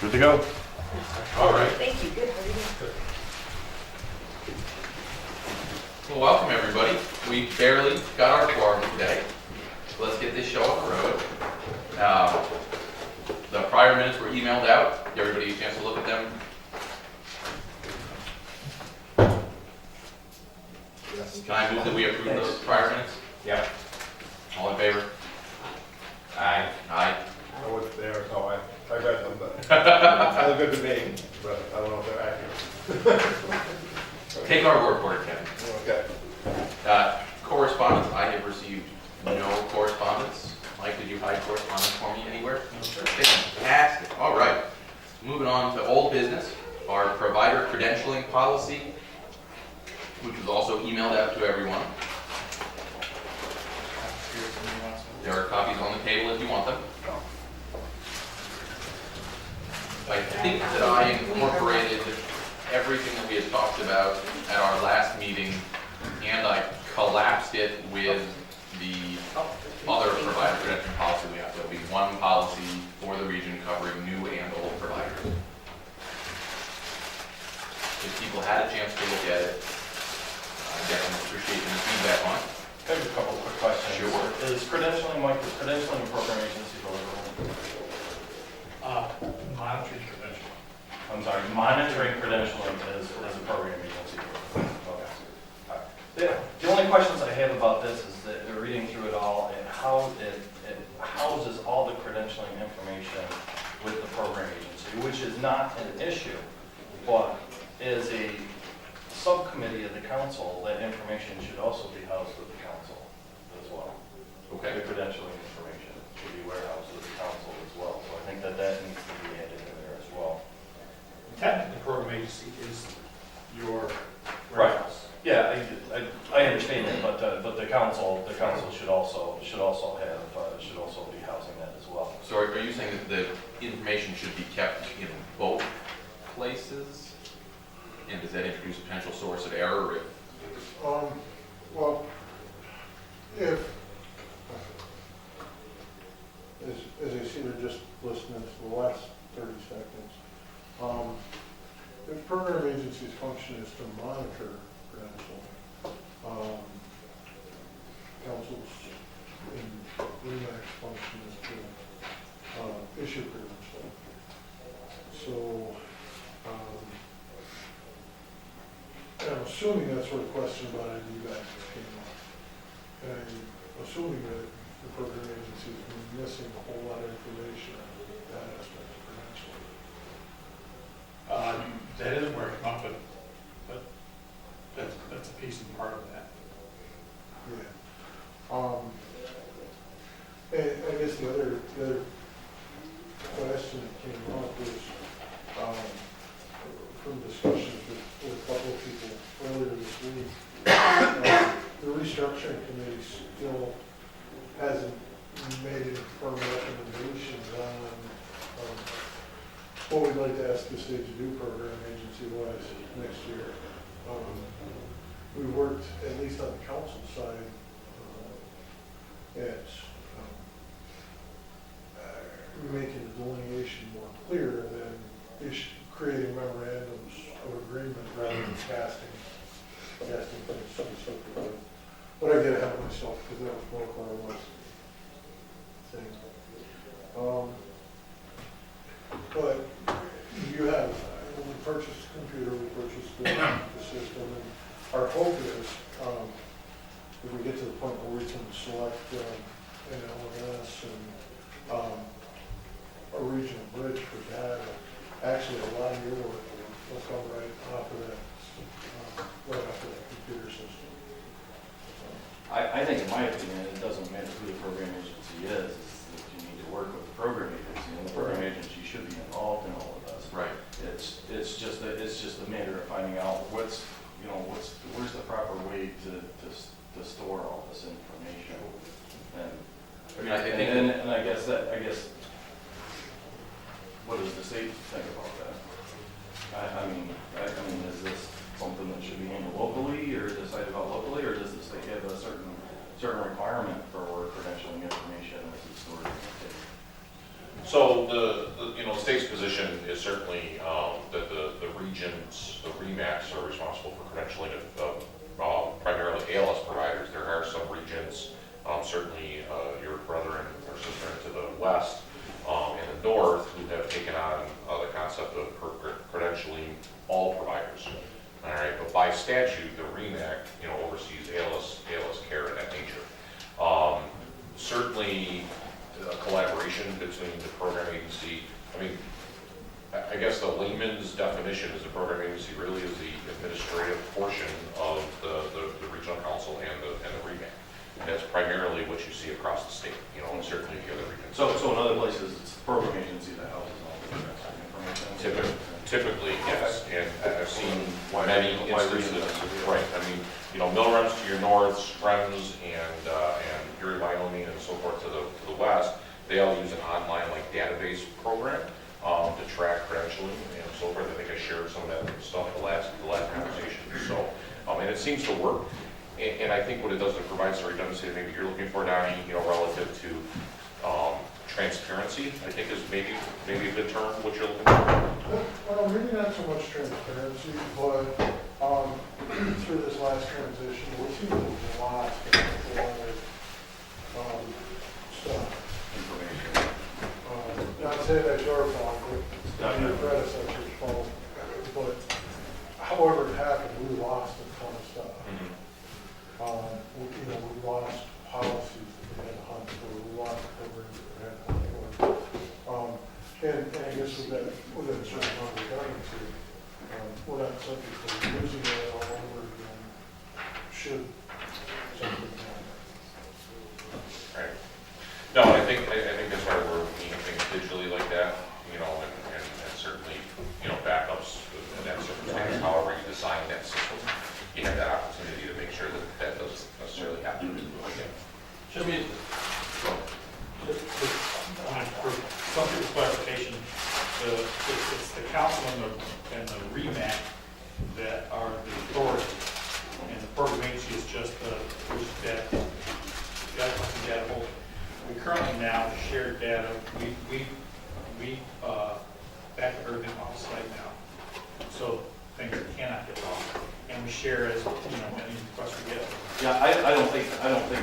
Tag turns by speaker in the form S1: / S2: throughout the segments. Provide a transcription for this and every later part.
S1: Good to go.
S2: All right.
S3: Thank you. Good. How are you doing?
S2: Well, welcome everybody. We barely got our quorum today. So let's get this show on the road. The prior minutes were emailed out. Did everybody get a chance to look at them?
S1: Yes.
S2: Can I move that we approve those prior minutes?
S1: Yeah.
S2: All in favor?
S1: Aye.
S2: Aye.
S4: I wasn't there, so I read them, but had a good debate, but I don't know if they're accurate.
S2: Take our word for it, Kevin.
S4: Okay.
S2: Correspondence, I have received no correspondence. Mike, did you hide correspondence for me anywhere?
S4: No, sir.
S2: Fantastic. All right. Moving on to old business, our provider credentialing policy, which was also emailed out to everyone. There are copies on the table if you want them. I think that I incorporated everything that we had talked about at our last meeting, and I collapsed it with the other provider credentialing policy we have. There'll be one policy for the region covering new and old providers. If people had a chance to look at it, I definitely appreciate any feedback on it.
S5: I have a couple quick questions.
S2: Sure.
S5: Is credentialing, Mike, is credentialing a program agency deliverable?
S6: Monitoring credential.
S5: I'm sorry, monitoring credentialing is a program agency deliverable. Okay. All right. The only questions I have about this is that they're reading through it all and how it houses all the credentialing information with the program agency, which is not an issue, but as a subcommittee of the council, that information should also be housed with the council as well.
S2: Okay.
S5: The credentialing information should be warehoused with the council as well. So I think that that needs to be added in there as well.
S6: Technically, the program agency is your
S5: Right.
S6: warehouse.
S5: Yeah, I understand that, but the council should also be housing that as well.
S2: So are you saying that the information should be kept in both places? And does that introduce a potential source of error if
S4: Well, if, as I see, they're just listening to the last 30 seconds. If program agency's function is to monitor credentialing, council's and REMAC's function is to issue credentialing. So, and I'm assuming that's where the question about ID badges came up. And I'm assuming that the program agency has been missing a whole lot of information on that aspect of credentialing.
S6: That is where it come up, but that's a piece and part of that.
S4: Yeah. And I guess the other question that came up was, from discussions with a couple of people earlier this week, the restructuring committee still hasn't made any firm recommendations on what we'd like to ask the state to do program agency-wise next year. We worked, at least on the council side, at making the delineation more clear and then creating memorandums of agreement rather than casting things specifically. But I get ahead of myself because that was more what I was saying. But you have, when we purchased the computer, we purchased the system, and our hope is, if we get to the point where we can select an LMS and a regional bridge for data, actually a lot of your work will come right off of that, computer system.
S5: I think, in my opinion, it doesn't matter who the program agency is. It's that you need to work with the program agency, and the program agency should be involved in all of this.
S2: right?
S5: It's just a matter of finding out where's the proper way to store all this information. And
S2: I mean, I think
S5: and I guess what does the state think about that? I mean, is this something that should be handled locally or decided about locally, or does the state have a certain requirement for where credentialing information is stored in the state?
S3: So the state's position is certainly that the regions, the REMACs are responsible for credentialing of primarily ALS providers. There are some regions, certainly your brethren or sister to the west and the north, who have taken on the concept of credentialing all providers. All right, but by statute, the REMAC, oversees ALS care in that nature. Certainly, a collaboration between the program agency. I mean, I guess the layman's definition is the program agency really is the administrative portion of the regional council and the REMAC. And that's primarily what you see across the state, and certainly the other regions.
S5: So in other places, it's the program agency that houses all the information?
S3: Typically, yes, and I've seen many instances, right, I mean, Milram's to your north, STREMAC and Erie, Wyoming, and so forth to the west, they all use an online database program to track credentialing and so forth. I think I shared some of that stuff the last conversation. So, and it seems to work. And I think what it does, it provides the redundancy that maybe you're looking for, Donnie, relative to transparency, I think is maybe a good term, what you're looking for.
S4: Well, maybe not so much transparency, but through this last transition, we're seeing a lot of stuff. Not saying that's your fault, but your predecessor's fault, but however it happened, we lost a ton of stuff. We lost policies that we had to hunt for, we lost programs that we had to hunt for. And I guess with a certain amount of redundancy, we're not subject to losing it all over again, should something happen.
S3: Right. No, I think that's why we're looking at things digitally like that, and certainly, backups in that circumstance, however you design that system, you have that opportunity to make sure that doesn't necessarily happen again.
S6: Should be, for some people's clarification, it's the council and the REMAC that are the authority, and the program agency is just that data holder. We currently now share data. We back up everything off-site now, so things cannot get lost. And we share as any requests we get.
S5: Yeah, I don't think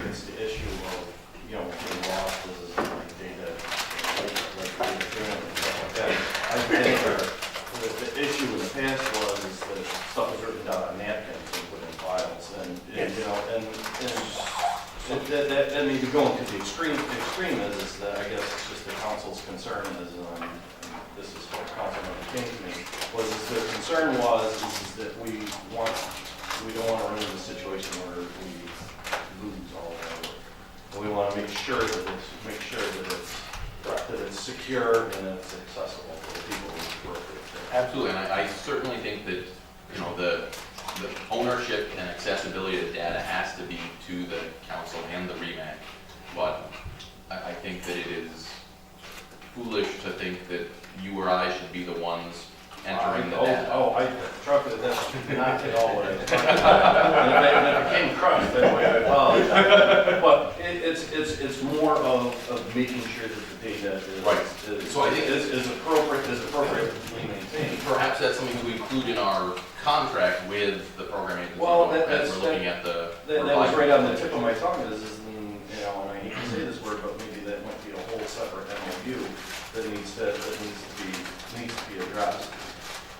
S5: it's the issue of getting lost as data like that. I think the issue in the past was that stuff was written down on napkins and put in files, and that may be going to the extreme. The extreme is that I guess it's just the council's concern is, and this is what Councilman came to me, was the concern is that we don't want to run into a situation where we lose all of our work. We want to make sure that it's secure and it's accessible for the people who work with it.
S2: Absolutely, and I certainly think that, the ownership and accessibility of the data has to be to the council and the REMAC, but I think that it is foolish to think that you or I should be the ones entering the data.
S5: I trust that that's not at all what I was talking about. And if it came crushed, then I apologize. But it's more of making sure that the data is,
S2: Right.
S5: So I think is appropriately maintained.
S2: Perhaps that's something we include in our contract with the program agency.
S5: Well,
S2: as we're looking at the.
S5: That was right on the tip of my tongue and I hate to say this word, but maybe that might be a whole separate MOU that needs to be addressed.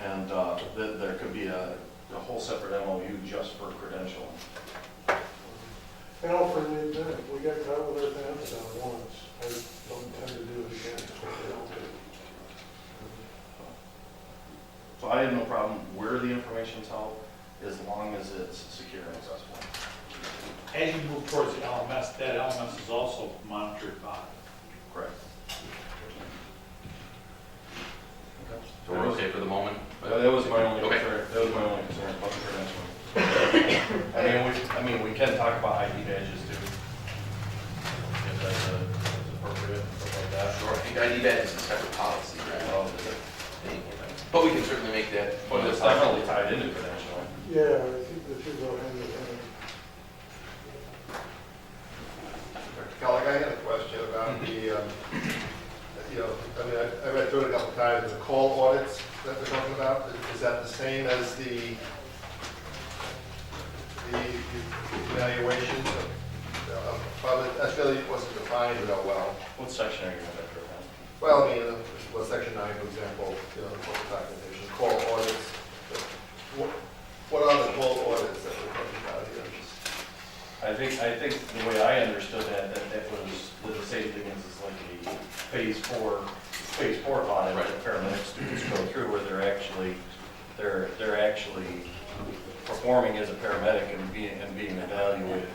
S5: And there could be a whole separate MOU just for credentialing.
S4: And I'll freely admit, we got caught with our pants down once. I don't intend to do it again.
S5: So I have no problem where the information's held, as long as it's secure and accessible.
S6: As you move towards the LMS, that LMS is also monitored by.
S5: Correct.
S2: So we're okay for the moment?
S5: That was my only
S2: Okay.
S5: concern. That was my only concern about the credentialing. I mean, we can talk about ID badges too, if that's appropriate, stuff like that.
S2: Sure, I think ID badge is a separate policy, right?
S5: Well, is it?
S2: But we can certainly make that.
S5: But it's definitely tied into credentialing.
S4: Yeah, I think the two go hand in hand.
S7: Kelly, I had a question about the, I read through it a couple times, the call audits that they're talking about, is that the same as the evaluations of, that's really wasn't defined real well.
S5: What section are you in after that?
S7: Well, I mean, well, section 9, for example, you know, the corporate documentation, call audits. What are the call audits that we're talking about here?
S5: I think the way I understood that was the same thing as like a phase four audit that paramedic students go through, where they're actually performing as a paramedic and being evaluated.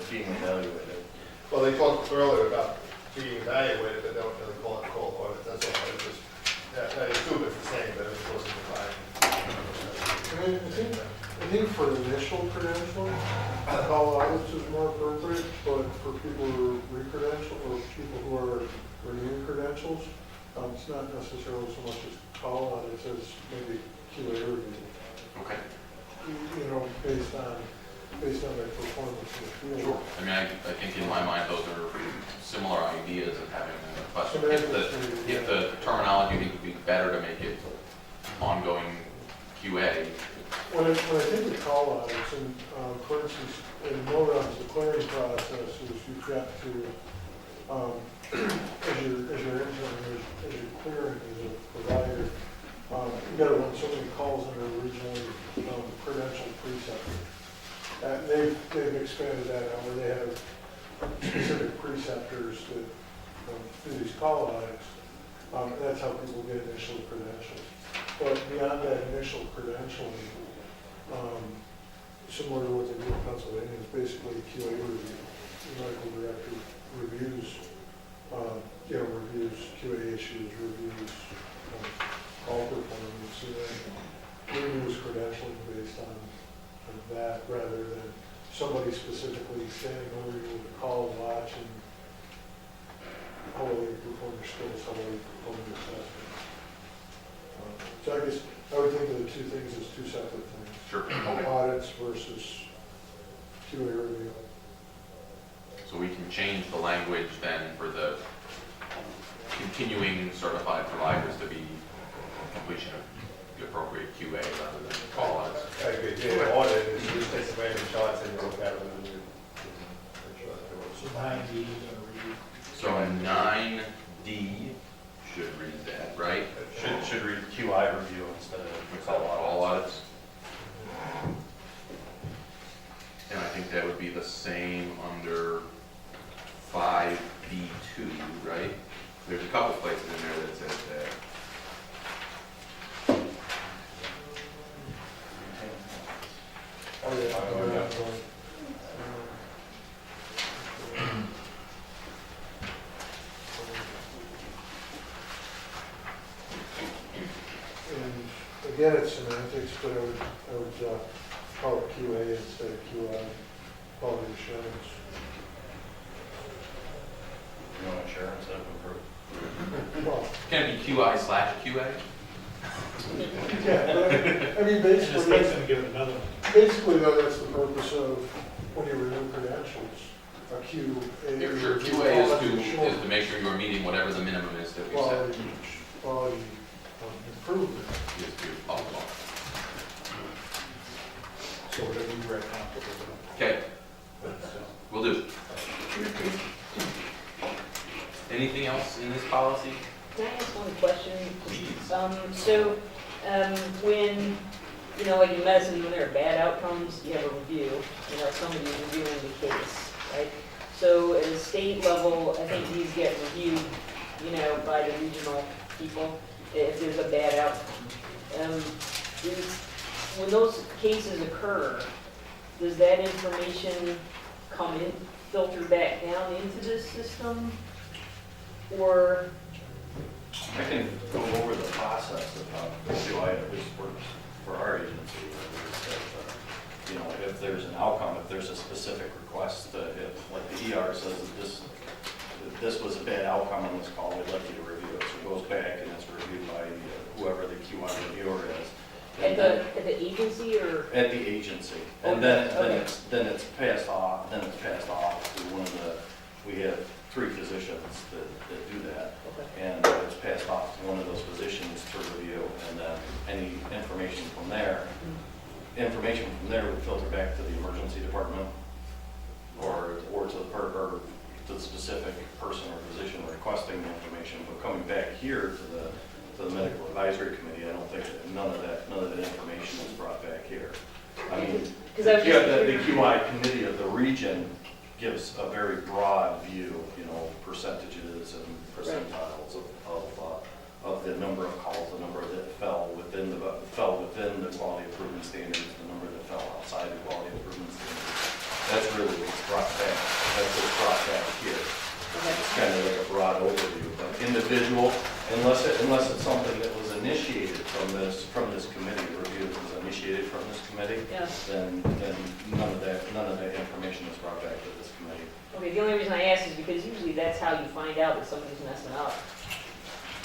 S7: Well, they talked earlier about being evaluated, but they don't really call it call audit, that's all. It just, I assume it's the same, but it wasn't defined.
S4: I think for initial credentialing, call audits is more appropriate, but for people who are re-credentialed or people who are renewing credentials, it's not necessarily so much as call audits as maybe QA review.
S2: Okay.
S4: You know, based on their performance in the field.
S2: Sure. I mean, I think in my mind, those are similar ideas of having a question. If the terminology would be better to make it ongoing QA.
S4: When I think of call audits, and for instance, in MORA's, the clearing process is you've got to, as you're entering, as you're clearing as a provider, you've got to run so many calls under originally credentialed preceptors. And they've expanded that out where they have specific preceptors that do these call audits. That's how people get initial credentials. But beyond that initial credentialing, similar to what they do in Pennsylvania, is basically QA review. The medical director reviews, reviews QA issues, reviews call performance, and then reviews credentialing based on that, rather than somebody specifically standing over you with a call, watching how well you perform your skills, how well you perform your assessment. So I guess I would think of the two things as two separate things.
S2: Sure.
S4: Audits versus QA review.
S2: So we can change the language then for the continuing certified providers to be completion of the appropriate QA rather than call audits.
S7: I agree, yeah, audit is just take some random shots and you look at them and you make sure that they were.
S6: So 9D is going to read.
S2: So 9D should read that, right?
S5: Should read QI review instead of
S2: Call audits. And I think that would be the same under 5B2, right? There's a couple places in there that says that.
S4: Oh, yeah. And again, it's semantics, but I would call it QA instead of QI, quality assurance.
S5: You want insurance that would improve.
S4: Well,
S2: Can it be QI/QA?
S4: yeah, but I mean,
S6: Just
S4: basically,
S6: makes them give it another one.
S4: basically though, that's the purpose of when you renew credentials, a QA.
S2: Yeah, sure. QA is to make sure you're meeting whatever the minimum is that we set.
S4: Quality improvement.
S2: Is to follow along.
S6: So whatever you write down.
S2: Okay,
S6: So,
S2: will do. Anything else in this policy?
S8: Can I ask one question?
S2: Please.
S8: When, like in medicine, when there are bad outcomes, you have a review, somebody's reviewing the case, right? So at a state level, I think these get reviewed, by the regional people if there's a bad outcome. When those cases occur, does that information come in, filter back down into this system? Or
S5: I can go over the process of how QI at least works for our agency. If there's an outcome, if there's a specific request, if like the ER says that this was a bad outcome on this call, we'd like you to review it. So it goes back and it's reviewed by whoever the QI reviewer is.
S8: at the agency or?
S5: At the agency, and
S8: Okay,
S5: then it's passed off. Then it's passed off to one of we have 3 physicians that do that.
S8: Okay.
S5: And it's passed off to one of those physicians to review, and then any information from there would filter back to the emergency department or to the specific person or physician requesting the information. But coming back here to the medical advisory committee, I don't think that none of that information is brought back here. I mean,
S8: Because I was just
S5: the QI committee of the region gives a very broad view, percentages and percentiles of the number of calls, the number that fell within the quality improvement standards, the number that fell outside the quality improvement standards. That's really what's brought back. That's what's brought back here. It's kind of like a broad overview, but individual, unless it's something that was initiated from this committee, review that was initiated from this committee,
S8: Yeah.
S5: then none of that information is brought back to this committee.
S8: Okay, the only reason I ask is because usually that's how you find out that somebody's messing up.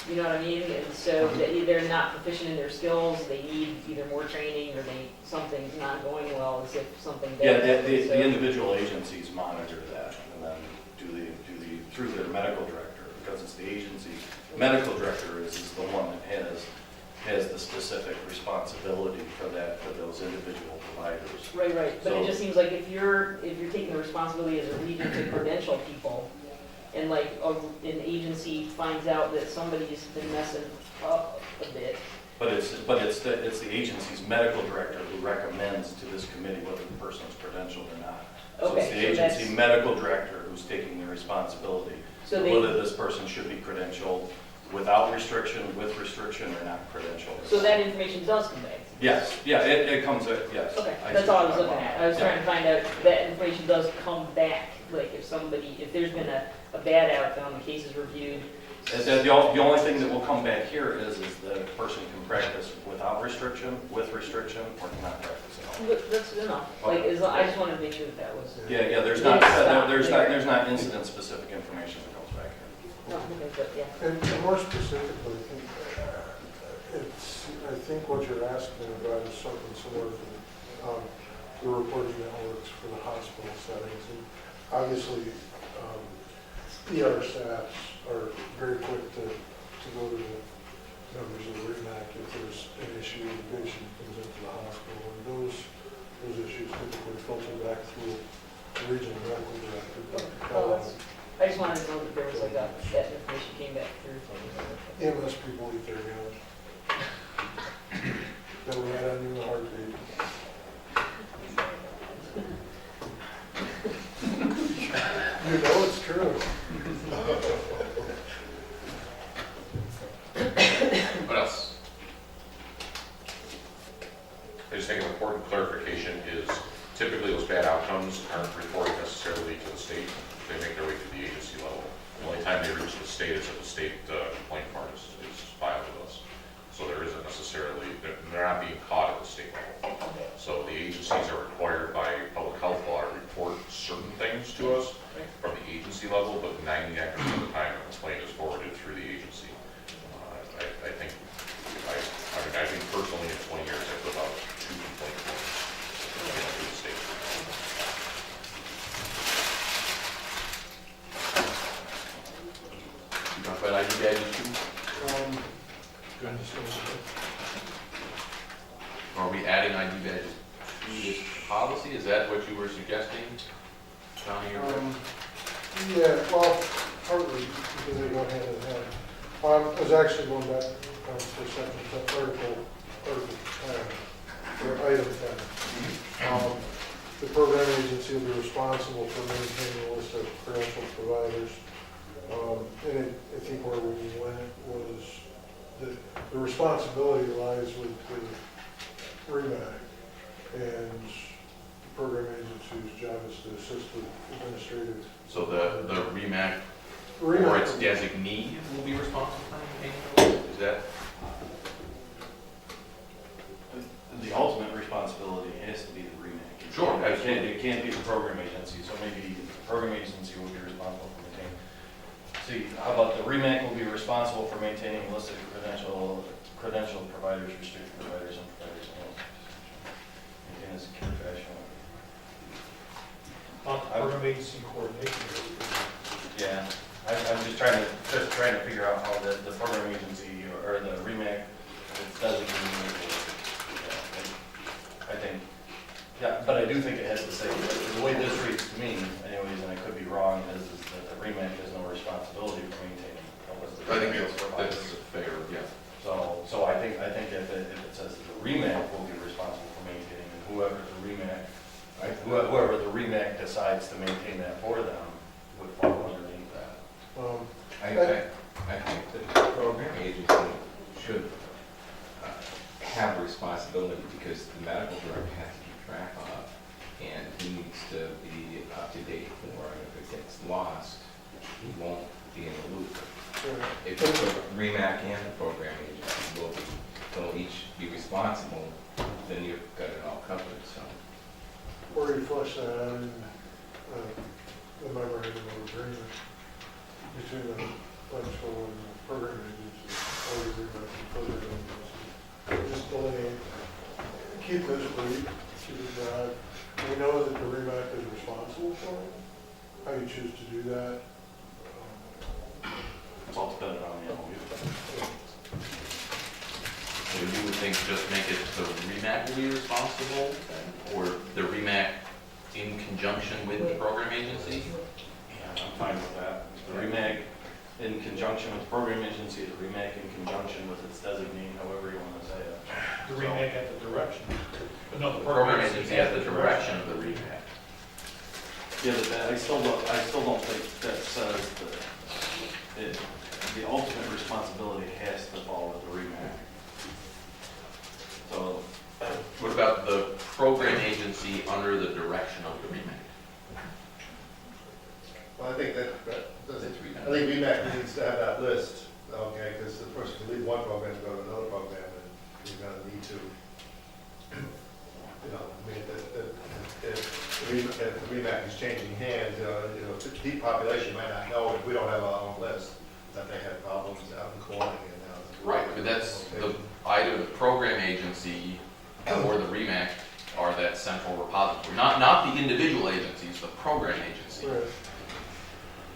S8: You know what I mean? And so that they're not proficient in their skills, they need either more training or something's not going well, as if something bad.
S5: Yeah, the
S8: So-
S5: individual agencies monitor that and then through their medical director, because it's the agency's medical director is the one that has the specific responsibility for those individual providers.
S8: Right, but it
S5: So-
S8: just seems like if you're taking the responsibility as a region to credential people, and like an agency finds out that somebody's been messing up a bit.
S5: But it's the agency's medical director who recommends to this committee whether the person's credentialed or not. So it's
S8: Okay,
S5: the
S8: so
S5: agency
S8: that's-
S5: medical director who's taking the responsibility
S8: So
S5: for
S8: they,
S5: whether this person should be credentialed without restriction, with restriction, or not credentialed.
S8: so that information does come back.
S5: Yes, yeah, it comes, yes.
S8: Okay,
S5: I
S8: that's
S5: see
S8: all I
S5: what
S8: was
S5: you're
S8: looking
S5: talking
S8: at. I was
S5: about.
S8: trying to find out that information does come back, like if there's been a bad outcome, the case is reviewed.
S5: And then the only thing that will come back here is that a person can practice without restriction, with restriction, or cannot practice at all.
S8: But that's enough. Like, I just wanted to make sure that was.
S5: Yeah, there's
S8: Then
S5: not,
S8: stop
S5: there's
S8: there.
S5: not incident-specific information that comes back here.
S8: No, okay, but yeah.
S4: And more specifically, I think what you're asking about is something similar to the reporting networks for the hospital settings. And obviously, ER staffs are very quick to go to the members of the REMAC if there's an issue, the patient comes into the hospital, and those issues typically filter back through the regional medical director.
S8: Well, I just wanted to know that there was like that information came back through.
S4: EMS people eat their young. They'll ride on you in a heartbeat. You know it's true.
S2: What else?
S3: I just think an important clarification is typically those bad outcomes aren't reported necessarily to the state. They make their way to the agency level. The only time they reach the state is if the state complaint form is filed with us. So there isn't necessarily, they're not being caught at the state level. So the agencies are required by public health law to report certain things to us from the agency level, but 99% of the time a complaint is forwarded through the agency. I think personally in 20 years I put about 2 complaint forms through the state.
S2: You talk about ID badges too?
S4: Goodness knows.
S2: Are we adding ID badges to this policy? Is that what you were suggesting, Johnny?
S4: Yeah, well, partly because they go hand in hand. I was actually going back for a second to article 10, or item 10. The program agency will be responsible for maintaining a list of credentialed providers. And I think where we went was that the responsibility lies with the REMAC, and the program agency's job is to assist with administrative.
S2: So the REMAC or its
S4: REMAC,
S2: designee will be responsible for maintaining? Is that?
S5: The ultimate responsibility has to be the REMAC.
S2: Sure,
S5: It can't be the program agency, so maybe the program agency will be responsible for maintaining. See, how about the REMAC will be responsible for maintaining a list of credentialed providers, restricted providers, and providers in a secure fashion.
S6: Program agency coordination.
S5: Yeah. I'm just trying to figure out how the program agency or the REMAC is designated. I think, yeah, but I do think it has to say, the way this reads to me, anyways, and I could be wrong, is that the REMAC has no responsibility for maintaining a list of.
S2: I think
S5: providers.
S2: that's fair, yeah.
S5: So I think if it says that the REMAC will be responsible for maintaining, and whoever the REMAC decides to maintain that for them would fall underneath that.
S1: I think that the program agency should have a responsibility because the medical director has to keep track of, and he needs to be up to date for, and if it gets lost, he won't be in the loop. If the REMAC and the program agency will each be responsible, then you've got it all covered, so.
S4: Or you flush that out in the memorandum of agreement between the electrical and the program agency, or the REMAC and program agency. Just delineate, keep this brief, keep it broad. We know that the REMAC is responsible for it. How you choose to do that,
S5: It's all dependent on the MOU.
S2: So you would think just make it the REMAC will be responsible, then, or the REMAC in conjunction with the program agency?
S5: Yeah, I'm fine with that. The REMAC in conjunction with the program agency, the REMAC in conjunction with its designee, however you want to say it.
S6: The remake at the direction. But no,
S2: The program agency has the direction of the REMAC.
S5: Yeah, but I still don't think that says that the ultimate responsibility has to fall with the REMAC. So,
S2: What about the program agency under the direction of the REMAC?
S7: Well, I think that
S2: That's
S7: I think
S2: redundant.
S7: REMAC needs to have that list, okay, because the person can leave one program to go to another program, and you're gonna need to, you know, I mean, if the REMAC is changing hands, the population might not know if we don't have our own list, that they had problems out in Corning and now.
S2: Right, but that's either the program agency or the REMAC are that central repository, not the individual agencies, the program agency.
S4: right.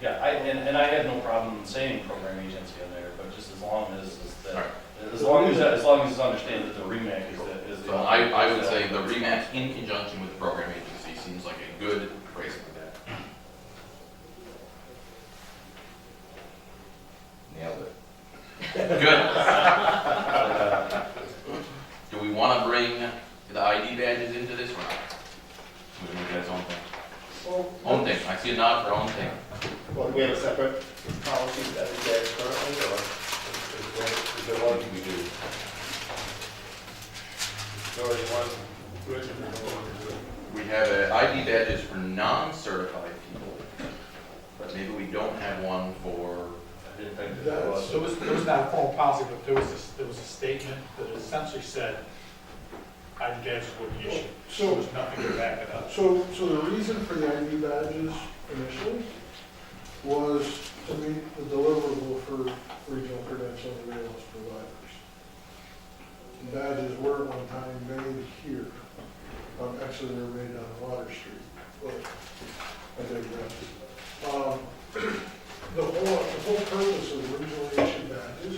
S5: yeah, and I have no problem saying program agency in there, but just as long as
S2: Right.
S5: as long as it's understood that the REMAC is the.
S2: So I would say the REMAC in conjunction with the program agency seems like a good phrasing for that.
S1: Nailed it.
S2: Good. Do we want to bring the ID badges into this or not? We can make that its own thing.
S4: Well,
S2: Own thing. I see a nod for own thing.
S7: Well, do we have a separate policy that is there currently, or is there one?
S1: We do.
S7: Or is one?
S2: We have ID badges for non-certified people, but maybe we don't have one for.
S5: I didn't think that was.
S6: There was not a formal policy, but there was a statement that essentially said ID badges would be issued.
S4: So-
S6: There was nothing to back it up.
S4: So the reason for the ID badges initially was to meet the deliverable for regional credentialing and ALS providers. The badges were at one time made here. Actually, they were made on Water Street, but I digress. The whole purpose of regionally issued badges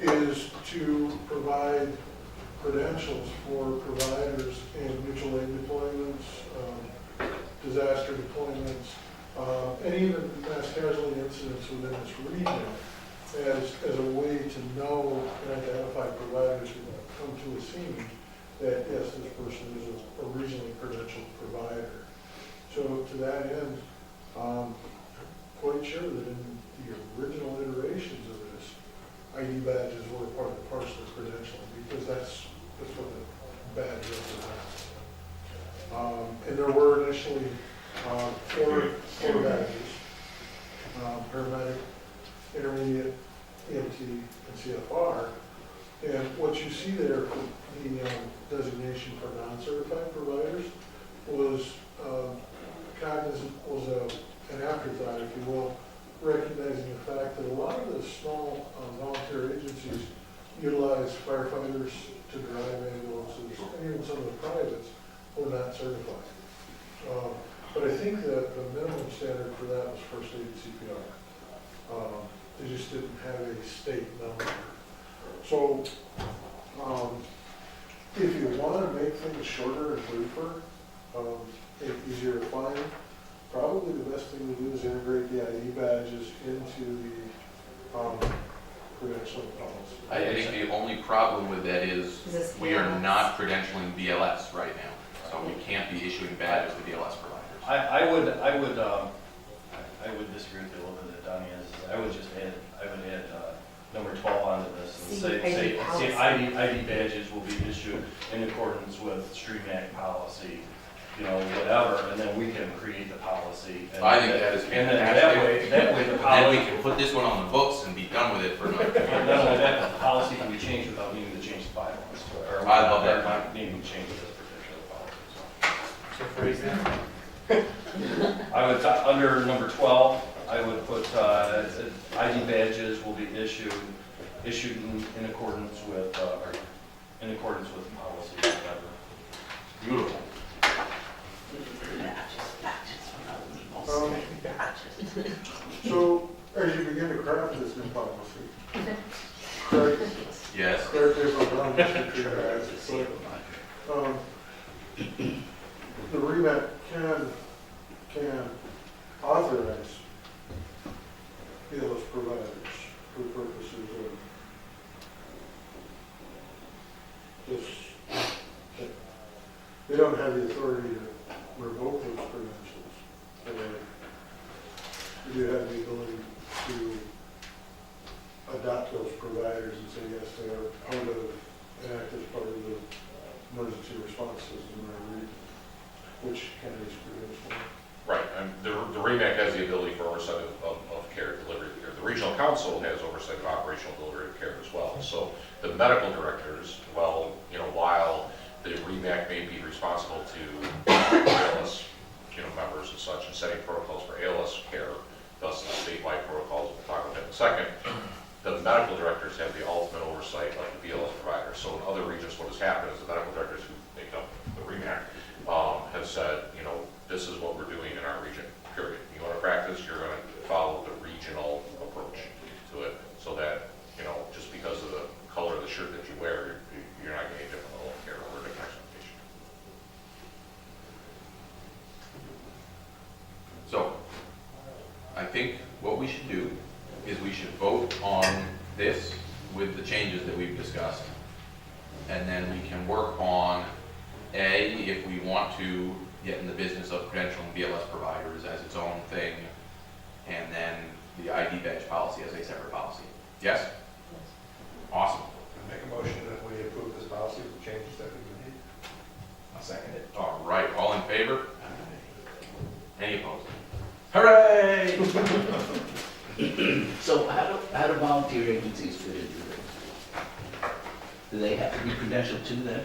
S4: is to provide credentials for providers in mutual aid deployments, disaster deployments, and even mass casualty incidents within this region as a way to know and identify providers who come to a scene that, yes, this person is a regionally credentialed provider. So to that end, quite sure that in the original iterations of this, ID badges were part and parcel of credentialing because that's what the badge represents. And there were initially four badges, paramedic, intermediate, EMT, and CFR. And what you see there for the designation for non-certified providers was cognizant, was an afterthought, if you will, recognizing the fact that a lot of the small volunteer agencies utilize firefighters to drive ambulances, and even some of the privates were not certified. But I think that the minimum standard for that was first aid CPR. They just didn't have a state number. So, if you want to make things shorter and briefer, and easier to find, probably the best thing to do is integrate the ID badges into the credentialing policy.
S2: I think the only problem with that is
S8: this
S2: we are
S8: BLS?
S2: not credentialing BLS right now, so we can't be issuing badges to BLS providers.
S5: I would disagree with you a little bit, Donnie, is I would add number 12 onto this and
S8: See,
S5: say
S8: ID
S5: ID badges will be issued in accordance with STREMAC policy, whatever, and then we can create the policy. And
S2: I think that is
S5: And then
S2: fantastic.
S5: that way the
S2: Then
S5: policy,
S2: we can put this one on the books and be done with it for another.
S5: and not only that, the policy can be changed without needing to change the bylaws. Or
S2: I love that.
S5: without Not needing to change this particular policy, so.
S6: So phrase that.
S5: I would, under number 12, I would put, ID badges will be issued in accordance with, or in accordance with policy, whatever.
S2: Beautiful.
S4: So, as you begin to craft this new policy, correct,
S2: Yes.
S4: correct me if I'm wrong, Mr. Treehouse, but, the REMAC can authorize BLS providers for purposes of this. They don't have the authority to revoke those credentials. They do have the ability to adopt those providers and say, yes, they are part of, and act as part of the emergency response system in our region, which counties credential.
S3: Right, and the REMAC has the ability for oversight of care delivery of care. The regional council has oversight of operational delivery of care as well. So the medical directors, well, while the REMAC may be responsible to ALS, members and such, and setting protocols for ALS care, thus the statewide protocols we'll talk about in a second, the medical directors have the ultimate oversight of the BLS providers. So in other regions, what has happened is the medical directors who make up the REMAC have said, this is what we're doing in our region, period. You want to practice, you're going to follow the regional approach to it, so that, just because of the color of the shirt that you wear, you're not getting a different level of care or a different expectation.
S2: So, I think what we should do is we should vote on this with the changes that we've discussed. And then we can work on, A, if we want to get in the business of credentialing BLS providers as its own thing, and then the ID badge policy as a separate policy. Yes? Awesome.
S7: Make a motion that we approve this policy with the changes that we made.
S1: I'll second it.
S2: All right, all in favor? Any opposed? Hooray!
S9: So how do volunteer agencies fit into this? Do they have to be credentialed to them?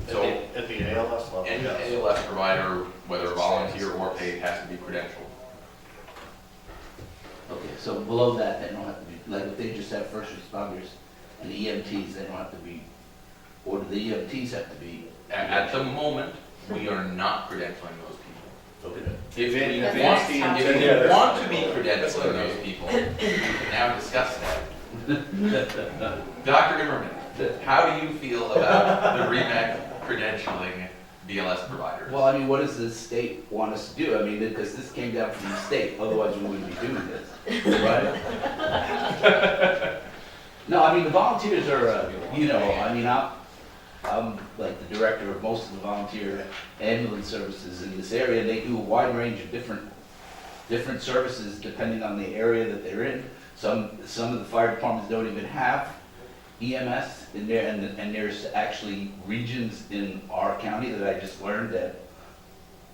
S2: So,
S5: At the ALS level,
S2: any
S5: yes.
S2: ALS provider, whether volunteer or paid, has to be credentialed.
S9: Okay, so below that, they don't have to be, like if they just have first responders and EMTs, they don't have to be, or do the EMTs have to be?
S2: At the moment, we are not credentialing those people.
S9: Okay.
S2: If we
S8: That's
S2: want,
S8: next
S2: if
S8: time.
S2: we want to be credentialing those people, we can now discuss that. Dr. Immerman, how do you feel about the REMAC credentialing BLS providers?
S9: Well, I mean, what does the state want us to do? I mean, because this came down from the state, otherwise we wouldn't be doing this, right? No, I mean, the volunteers are, I mean, I'm like the director of most of the volunteer ambulance services in this area, and they do a wide range of different services depending on the area that they're in. Some of the fire departments don't even have EMS in there, and there's actually regions in our county that I just learned that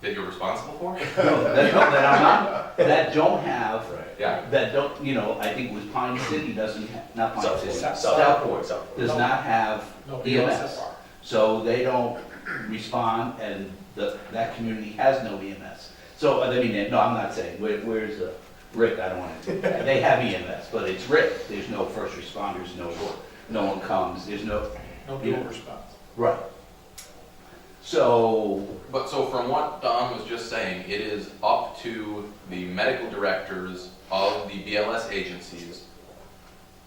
S2: That you're responsible for?
S9: that I'm not, that don't have,
S2: Yeah.
S9: that don't, I think it was Pine City doesn't, not Pine City,
S6: Southport.
S9: Southport does not have
S6: Nobody else
S9: EMS.
S6: is.
S9: So they don't respond, and that community has no EMS. So, I mean, no, I'm not saying, where's Rick, I don't want to, they have EMS, but it's Rick, there's no first responders, no one comes, there's no,
S6: Nobody will respond.
S9: right. So,
S2: But so from what Don was just saying, it is up to the medical directors of the BLS agencies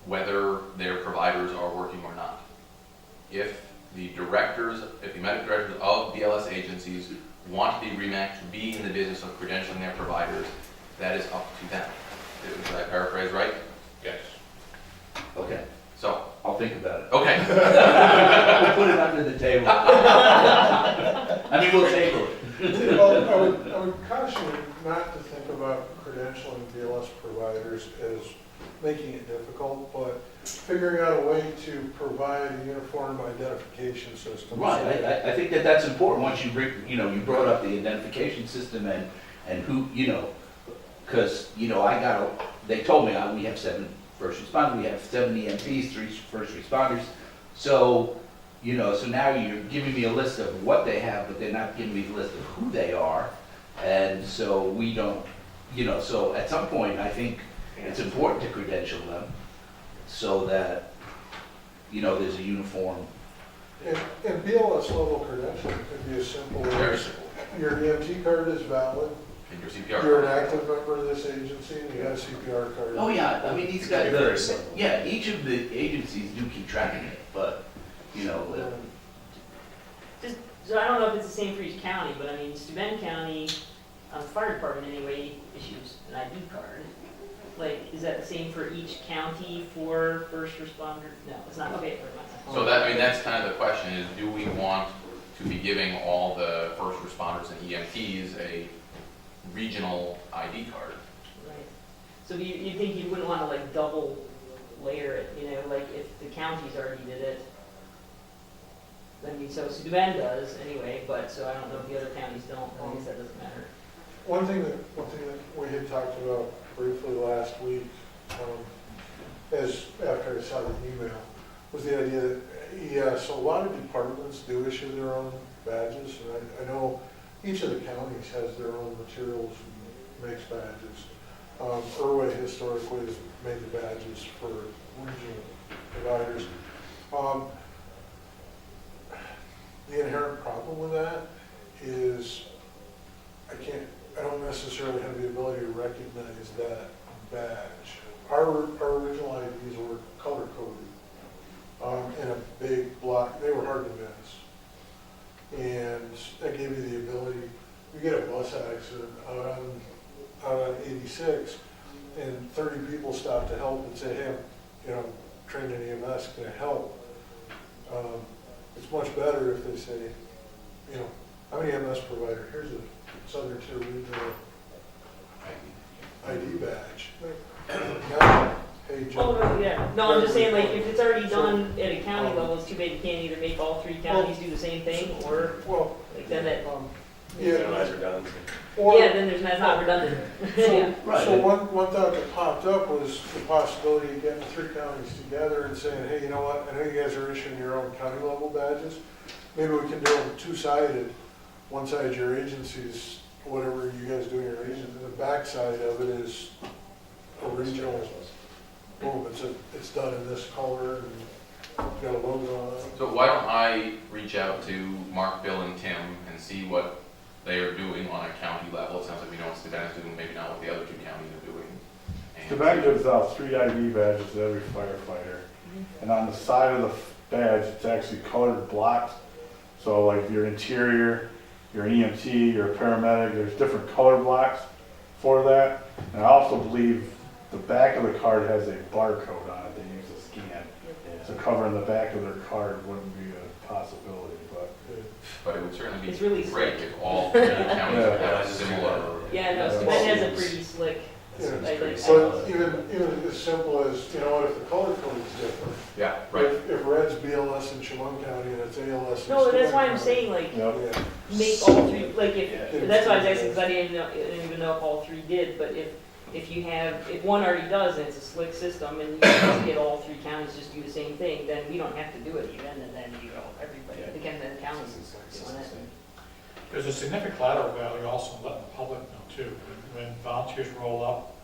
S2: whether their providers are working or not. If the medical directors of BLS agencies want the REMAC to be in the business of credentialing their providers, that is up to them. Did I paraphrase right?
S3: Yes.
S9: okay,
S2: So,
S9: I'll think about it.
S2: okay.
S9: We'll put it under the table. I mean, we'll table it.
S4: Well, I would caution you not to think about credentialing BLS providers as making it difficult, but figuring out a way to provide a uniform identification system.
S9: Right, I think that that's important, once you bring, you know, you brought up the identification system and who, you know, because, you know, they told me, we have 7 first responders, we have 7 EMTs, 3 first responders, so, you know, so now you're giving me a list of what they have, but they're not giving me a list of who they are, and so we don't, you know, so at some point, I think it's important to credential them, so that, you know, there's a uniform.
S4: And BLS level credentialing could be as simple
S2: Very
S4: as
S2: simple.
S4: your EMT card is valid,
S2: And your CPR.
S4: you're an active member of this agency, and you got a CPR card.
S9: Oh, yeah, I mean, these guys,
S1: Very simple.
S9: yeah, each of the agencies do keep track of it, but, you know,
S8: So I don't know if it's the same for each county, but I mean, Steuben County, fire department anyway, issues an ID card. Like, is that the same for each county for first responder? No, it's not, okay, never mind.
S2: So that, I mean, that's kind of the question is, do we want to be giving all the first responders and EMTs a regional ID card?
S8: Right. So you think you wouldn't want to like double layer it, you know, like if the counties already did it? I mean, so Steuben does anyway, but so I don't know if the other counties don't, I guess that doesn't matter.
S4: One thing that we had talked about briefly last week, after I saw the email, was the idea that, yeah, so a lot of departments do issue their own badges, and I know each of the counties has their own materials and makes badges. Irway historically has made the badges for regional providers. The inherent problem with that is I don't necessarily have the ability to recognize that badge. Our original IDs were color coded in a big block. They were hard to miss. And that gave you the ability, you get a bus accident out on 86 and 30 people stop to help and say, hey, you know, I'm trained in EMS, can I help? It's much better if they say, you know, I'm an EMS provider, here's a Southern Tier Regional ID badge. Now, hey,
S8: Oh,
S4: Joe.
S8: no, yeah, no, I'm just saying, like, if it's already done at a county level, it's too bad you can't either make all 3 counties do the same thing, or,
S4: Well,
S8: like, then that,
S4: yeah,
S1: redundancy.
S4: or,
S8: yeah, then there's not redundant. Yeah.
S9: Right.
S4: so one thought that popped up was the possibility of getting 3 counties together and saying, hey, you know what, I know you guys are issuing your own county level badges. Maybe we can do them 2-sided. One side your agencies, whatever you guys do in your agency, and the back side of it is a regional. Boom, it's done in this color and got a logo on it.
S2: So why don't I reach out to Mark, Bill, and Tim and see what they are doing on a county level? It sounds like we know what Steuben is doing, maybe not what the other 2 counties are doing. And-
S6: Quebec gives out 3 ID badges to every firefighter. And on the side of the badge, it's actually colored blocks. So like your interior, you're an EMT, you're a paramedic, there's different color blocks for that. And I also believe the back of the card has a barcode on it they use to scan. So covering the back of their card wouldn't be a possibility, but.
S2: But it would certainly
S8: It's
S2: be
S8: really
S2: great
S8: slick.
S2: if all 3 counties would have
S1: Yeah.
S2: a similar.
S8: Yeah, no, Steuben has a pretty slick,
S4: Yeah.
S8: like,
S4: But even as simple as, you know what, if the color code is different.
S2: Yeah, right.
S4: If red's BLS in Chemung County and it's ALS in
S8: no, that's why I'm
S4: Steuben
S8: saying, like,
S4: County.
S6: Yep.
S4: Yeah.
S8: make all 3, like,
S4: Yeah.
S8: if, that's why I was asking, because I didn't even know if all 3 did, but if you have, if one already does, and it's a slick system, and you just get all 3 counties just do the same thing, then we don't have to do it even, and then, you know, everybody, again, the counties is doing it.
S6: There's a significant collateral value also in letting the public know too. When volunteers roll up,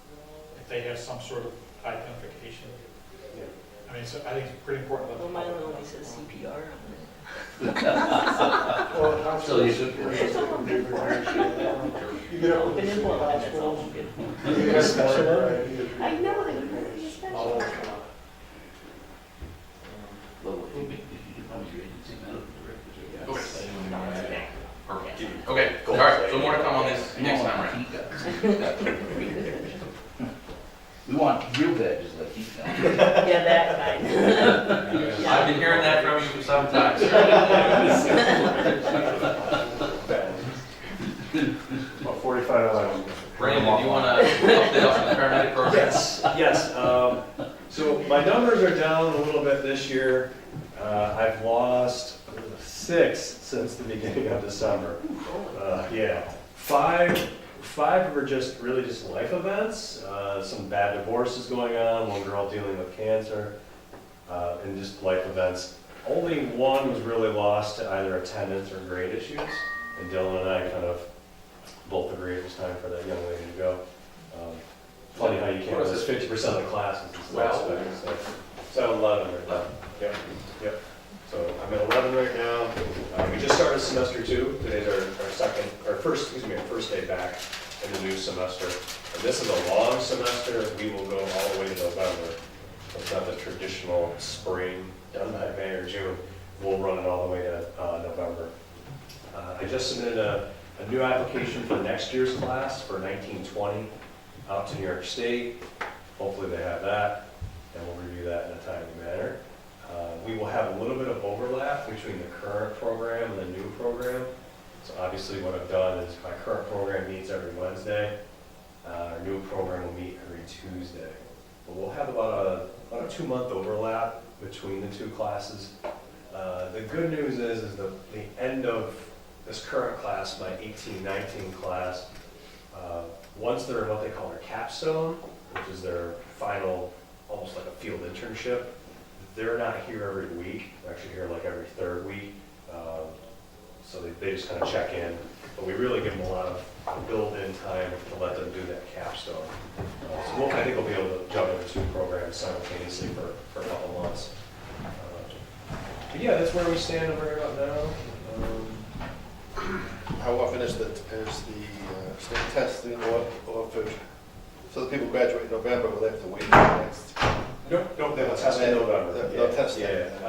S6: if they have some sort of identification. I mean, I think it's pretty important to
S8: Well,
S6: let
S8: mine
S6: the public
S8: only
S6: know.
S8: says CPR on it.
S4: Well, hospitals,
S9: So you-
S8: It's all good.
S4: you get up
S8: Open
S4: with
S8: and
S4: the
S8: blow, that's all
S4: hospitals.
S8: good.
S4: You have more variety of-
S8: I know, they would really be
S4: All
S8: special.
S4: over.
S9: Well, if you become your agency medical director,
S2: Okay. Perfect. Okay, all right, so more to come on this next time around.
S9: We want real badges like he's got.
S8: Yeah, that kind.
S2: I've been hearing that from you for some time, sir.
S10: About $45.
S2: Brandon, do you want to update us on the paramedic program?
S10: Yes. So my numbers are down a little bit this year. I've lost 6 since the beginning of December. Yeah, five were just really just life events. Some bad divorces going on, one girl dealing with cancer, and just life events. Only one was really lost to either attendance or grade issues, and Dylan and I kind of both agreed it was time for that young lady to go. Funny how you can't list 50% of the classes and stuff. So I'm 11 right now. Yep. So I'm at 11 right now. We just started semester 2. Today's our first day back in the new semester. And this is a long semester. We will go all the way to November. So it's not the traditional spring done by May or June. We'll run it all the way to November. I just submitted a new application for next year's class for 1920 out to New York State. Hopefully they have that, and we'll review that in a timely manner. We will have a little bit of overlap between the current program and the new program. So obviously what I've done is my current program meets every Wednesday. Our new program will meet every Tuesday. But we'll have about a 2-month overlap between the two classes. The good news is the end of this current class, my 18-19 class, once they're in what they call their capstone, which is their final, almost like a field internship, they're not here every week. They're actually here like every 3rd week. So they just kind of check in. But we really give them a lot of build-in time to let them do that capstone. So I think we'll be able to jump into 2 programs simultaneously for a couple months. But yeah, that's where we stand over about now.
S11: How often is the state test offered? So the people graduate in November, will they have to wait for the next?
S10: Nope, they will test in November.
S11: They'll test
S10: Yeah.
S11: it.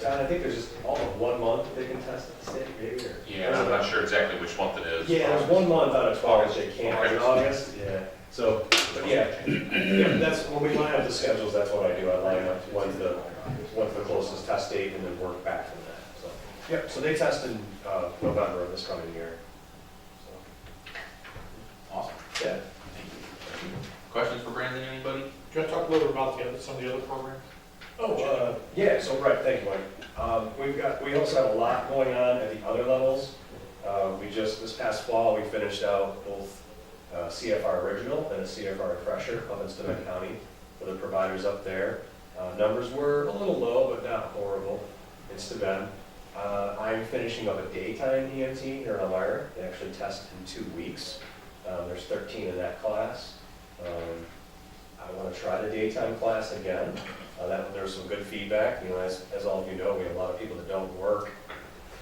S10: Don, I think there's just all of 1 month that they can test at the state, maybe, or?
S3: Yeah, I'm not sure exactly which month it is.
S10: Yeah, there's 1 month out of 12 that they can't in
S3: August.
S10: August, yeah. So, but yeah, that's, when we line up the schedules, that's what I do. I line up when's the closest test date and then work back from that, so. Yep, so they test in November of this coming year.
S2: Awesome.
S10: So, yeah.
S2: Questions for Brandon, anybody?
S6: Do you want to talk a little bit about some of the other programs?
S10: Yeah, so right, thank you, Mike. We also have a lot going on at the other levels. This past fall, we finished out both CFR Original and a CFR Refresher up in Steuben County for the providers up there. Numbers were a little low, but not horrible in Steuben. I'm finishing up a daytime EMT here in Elmira. They actually test in 2 weeks. There's 13 in that class. I want to try the daytime class again. There's some good feedback. You know, as all of you know, we have a lot of people that don't work.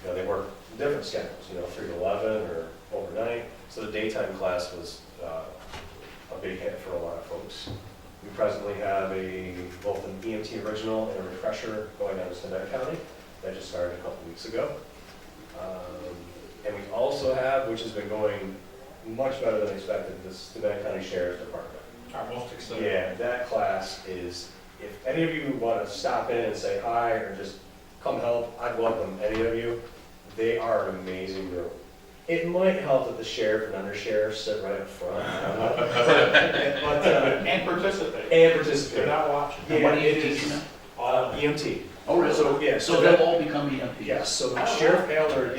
S10: You know, they work different schedules. You know, 3 to 11 or overnight. So the daytime class was a big hit for a lot of folks. We presently have both an EMT Original and a Refresher going on in Steuben County. That just started a couple weeks ago. And we also have, which has been going much better than expected, the Steuben County Sheriff's Department.
S6: Our most exciting.
S10: Yeah, that class is, if any of you want to stop in and say hi or just come help, I'd welcome any of you. They are an amazing group. It might help that the sheriff and undersheriff sit right up front.
S6: And participate.
S10: And participate.
S6: They're not watching.
S10: Yeah,
S9: What are you
S10: it
S9: teaching
S10: is,
S9: them?
S10: EMT.
S9: Oh, really?
S10: So, yeah,
S9: So they'll all become EMTs?
S10: Yeah, so Sheriff Taylor,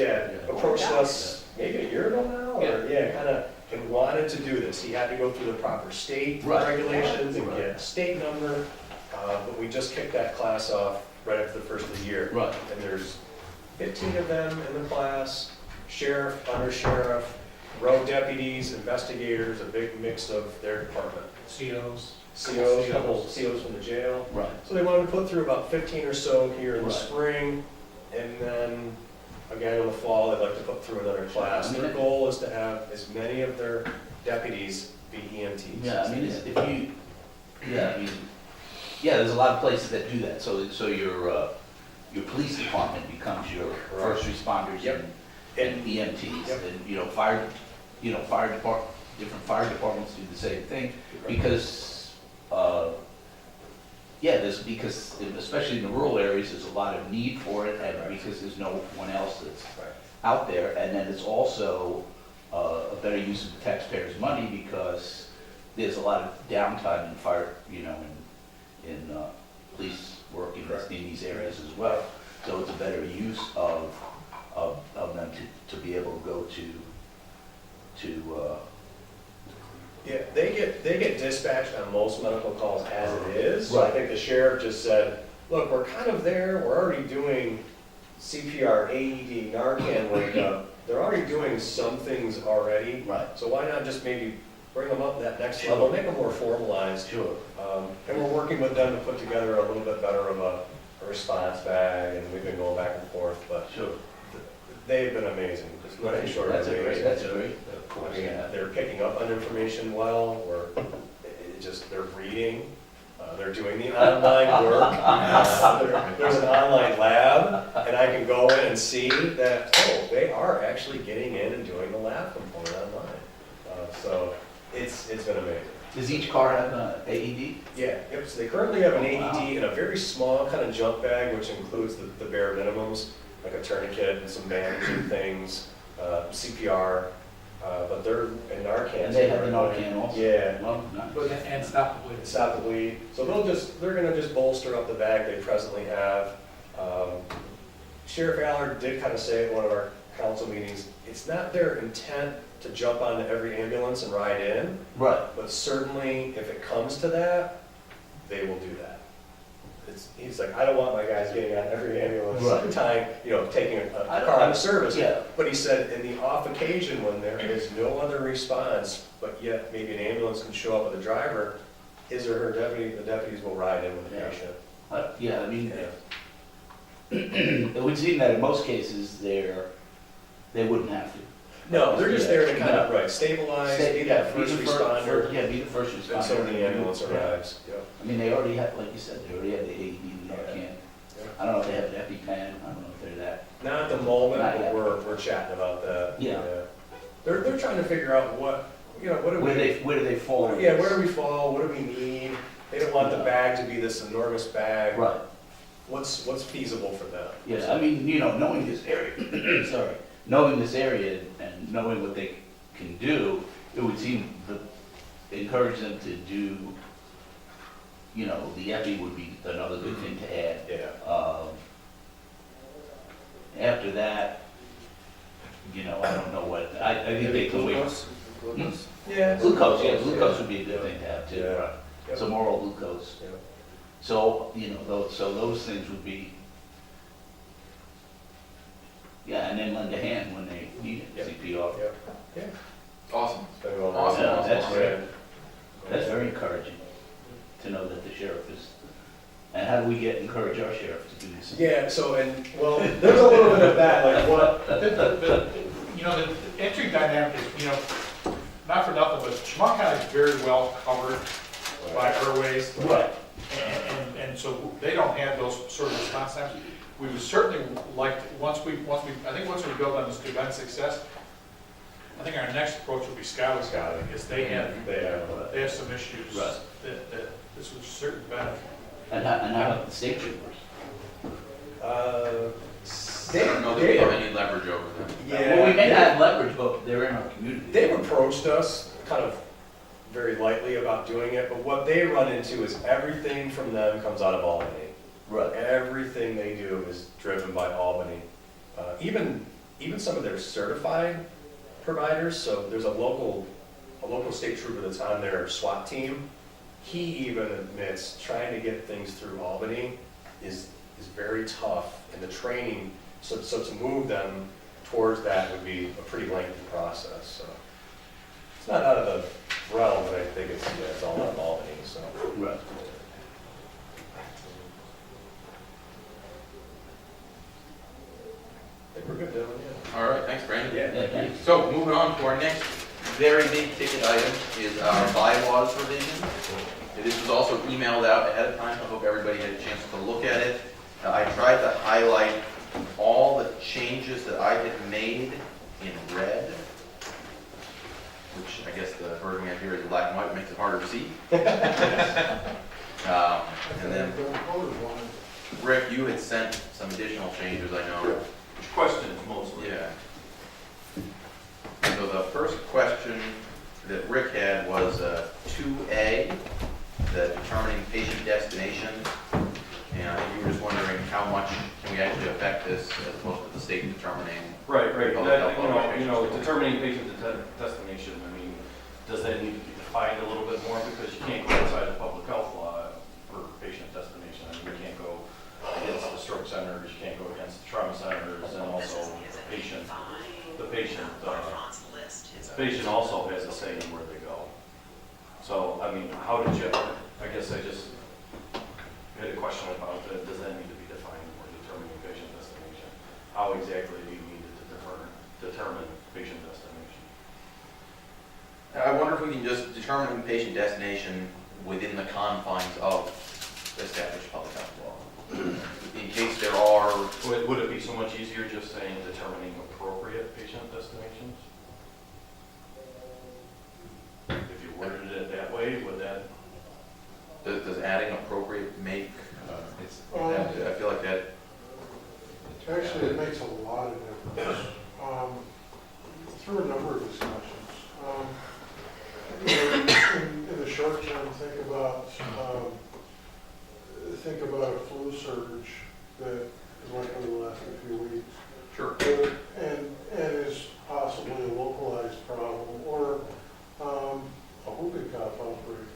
S10: approached us maybe a year ago now, or, kind of, and wanted to do this. He had to go through the proper state
S9: Right.
S10: regulations and get a state number, but we just kicked that class off right after the first of the year.
S9: Right.
S10: And there's 15 of them in the class, sheriff, undersheriff, road deputies, investigators, a big mix of their department.
S6: COs.
S10: COs, a couple COs from the jail.
S9: Right.
S10: So they wanted to put through about 15 or so here in the
S9: Right.
S10: spring, and then again, in the fall, they'd like to put through another class. Their goal is to have as many of their deputies be EMTs.
S9: Yeah, I mean, if you, yeah, I mean, yeah, there's a lot of places that do that, so your police department becomes your first responders
S10: Yep.
S9: and EMTs,
S10: Yep.
S9: and, different fire departments do the same thing, because, because especially in the rural areas, there's a lot of need for it, and because there's no one else that's out there, and then it's also a better use of the taxpayers' money, because there's a lot of downtime in fire, in police work in these areas as well. So it's a better use of them to be able to go to
S10: Yeah, they get dispatched on most medical calls as it is. So I
S9: Right.
S10: think the sheriff just said, look, we're kind of there, we're already doing CPR, AED, Narcan wake-up. They're already doing some things already.
S9: Right.
S10: So why not just maybe bring them up that next level, make them more formalized.
S9: Sure.
S10: And we're working with them to put together a little bit better of a response bag, and we've been going back and forth, but
S9: Sure.
S10: they've been amazing. Just nothing short of amazing.
S9: That's a great.
S10: I mean, they're picking up on information well, or they're reading, they're doing the online work. There's an online lab, and I can go in and see that, oh, they are actually getting in and doing the lab component online. So it's been amazing.
S9: Does each car have an AED?
S10: Yeah, yep, so they currently have an
S9: Oh, wow.
S10: AED in a very small kind of jump bag, which includes the bare minimums, like a tourniquet and some bandaging things, CPR, but they're in Narcan.
S9: And they have the Narcan also?
S10: Yeah.
S9: Well, nice.
S6: And stop the bleeding.
S10: Stop the bleed. So they're gonna just bolster up the bag they presently have. Sheriff Allard did kind of say at one of our council meetings, it's not their intent to jump onto every ambulance and ride in,
S9: Right.
S10: but certainly if it comes to that, they will do that. He's like, I don't want my guys getting on every ambulance
S9: Right.
S10: time, taking a
S9: I don't-
S10: car out of service.
S9: Yeah.
S10: But he said, in the off occasion when there is no other response, but yet maybe an ambulance can show up with a driver, his or her deputy, the deputies will ride in with the
S9: Yeah.
S10: patient.
S9: Yeah, I mean,
S10: Yeah.
S9: it would seem that in most cases, they wouldn't have to.
S10: No, they're just there to kind of,
S9: No.
S10: stabilize, be
S9: Yeah,
S10: that first responder,
S9: Yeah, be the first responder.
S10: until the ambulance
S9: Yeah.
S10: arrives. Yep.
S9: I mean, they already have, like you said, they already have the AED, the Narcan.
S10: Yeah.
S9: I don't know if they have an EpiPen, I don't know if they're that.
S10: Not at the moment,
S9: Not
S10: but
S9: yet.
S10: we're chatting about that.
S9: Yeah.
S10: They're trying to figure out what do we,
S9: Where do they fall? in
S10: yeah,
S9: this?
S10: where do we fall, what do we need? They don't want the bag to be this enormous bag.
S9: Right,
S10: What's feasible for them?
S9: yeah, I mean, knowing this area, knowing this area and knowing what they can do, it would seem to encourage them to do, the epi would be another good thing to add.
S10: Yeah.
S9: After that, I don't know what, I think they can wait.
S11: Glucose?
S10: Yeah.
S9: Glucose would be a good thing to have too,
S10: Yeah.
S9: right?
S10: Yep.
S9: Some oral glucose.
S10: Yeah.
S9: So, those things would be, yeah, and then lend a hand when they need it,
S10: Yep.
S9: CPR.
S10: Yeah.
S2: Awesome.
S10: It's been going
S2: Awesome.
S10: on.
S9: Yeah, that's
S10: Yeah.
S9: great. That's very encouraging to know that the sheriff is, and how do we encourage our sheriff to do this?
S10: Yeah, so, there's a little bit of that, like what,
S6: The entry dynamic is, not for nothing, but Chemung County is very well covered by airways.
S9: Right.
S6: And so they don't have those sort of response times. We would certainly like, once we build on this event success, I think our next approach would be Scotty, because they have some issues
S9: Right.
S6: that this would certainly benefit.
S9: And how about the state troopers?
S2: I don't know that we have any leverage over them.
S9: Well, we may have leverage, but they're in our community.
S10: They've approached us kind of very lightly about doing it, but what they run into is everything from them comes out of Albany.
S9: Right.
S10: Everything they do is driven by Albany. Even some of their certified providers, so there's a local state trooper that's on their SWAT team. He even admits trying to get things through Albany is very tough, and the training, so to move them towards that would be a pretty lengthy process, so. It's not out of the realm, but I think it's all out of Albany, so.
S9: Right.
S10: I think we're good gentlemen.
S2: All right, thanks, Brandon.
S10: Yeah, thank you.
S2: So moving on to our next very big ticket item is our bylaws revision. This was also emailed out ahead of time. I hope everybody had a chance to look at it. I tried to highlight all the changes that I had made in red, which I guess the version we have here is black and white, makes it harder to see. And then, Rick, you had sent some additional changes, I know.
S5: Questions mostly.
S2: Yeah. So the first question that Rick had was 2A, the determining patient destination. And I think you were just wondering how much can we actually affect this as opposed to the state determining.
S5: Right.
S2: Public
S5: That,
S2: health
S5: determining patient destination, I mean, does that need to be defined a little bit more? Because you can't go outside the public health law for patient destination. I mean, you can't go against the stroke centers, you can't go against the trauma centers, and also the patient also has a say in where they go. So, I mean, how did you, I guess I just had a question about that. Does that need to be defined more, determining patient destination? How exactly do you need it to determine patient destination?
S2: I wonder if we can just determine patient destination within the confines of established public health law. In case there are,
S5: Would it be so much easier just saying determining appropriate patient destinations? If you worded it that way, would that?
S2: does adding appropriate make,
S1: It's,
S2: I feel like that,
S4: Actually, it makes a lot of difference. Through a number of discussions. In the short term, think about a flu surge that is likely to last a few weeks.
S2: sure.
S4: And is possibly a localized problem, or a whooping cough outbreak,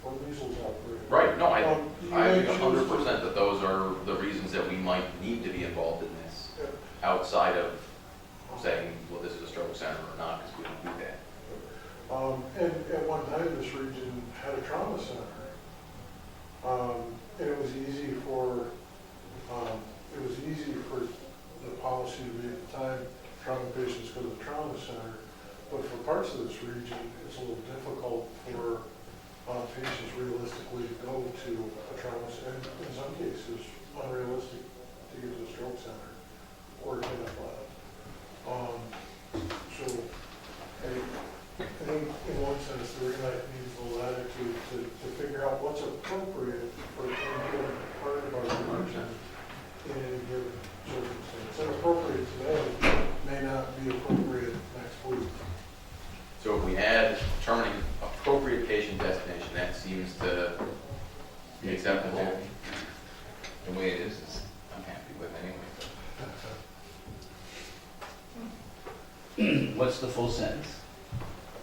S4: or measles outbreak.
S2: Right, no, I
S4: You may
S2: agree
S4: choose
S2: 100% that those are the reasons that we might need to be involved in this, outside of saying, well, this is a stroke center or not, because we don't do that.
S4: And at one time, this region had a trauma center. And it was easy for the policy to be at the time, trauma patients go to the trauma center. But for parts of this region, it's a little difficult for patients realistically to go to a trauma center. In some cases, unrealistic to get to a stroke center or a cath lab. So I think in one sense, the REMAC needs the latitude to figure out what's appropriate for any given part of our region in any given circumstance. And appropriate today may not be appropriate next week.
S2: So if we add determining appropriate patient destination, that seems to be acceptable.
S1: the way it is I'm happy with anyway.
S9: What's the full sentence?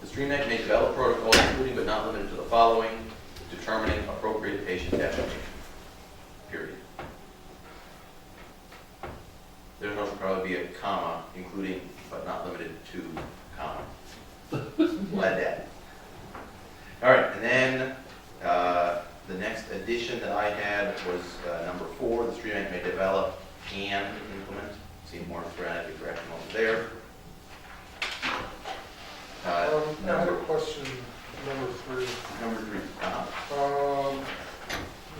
S2: The STREMAC may develop protocols, including but not limited to the following, determining appropriate patient destination. Period. There's no probably be a comma, including but not limited to, comma. We'll add that. All right, and then the next addition that I had was number 4. The STREMAC may develop and implement. Seemed more grammatically correct over there.
S4: I had a question, number 3.
S2: Number 3,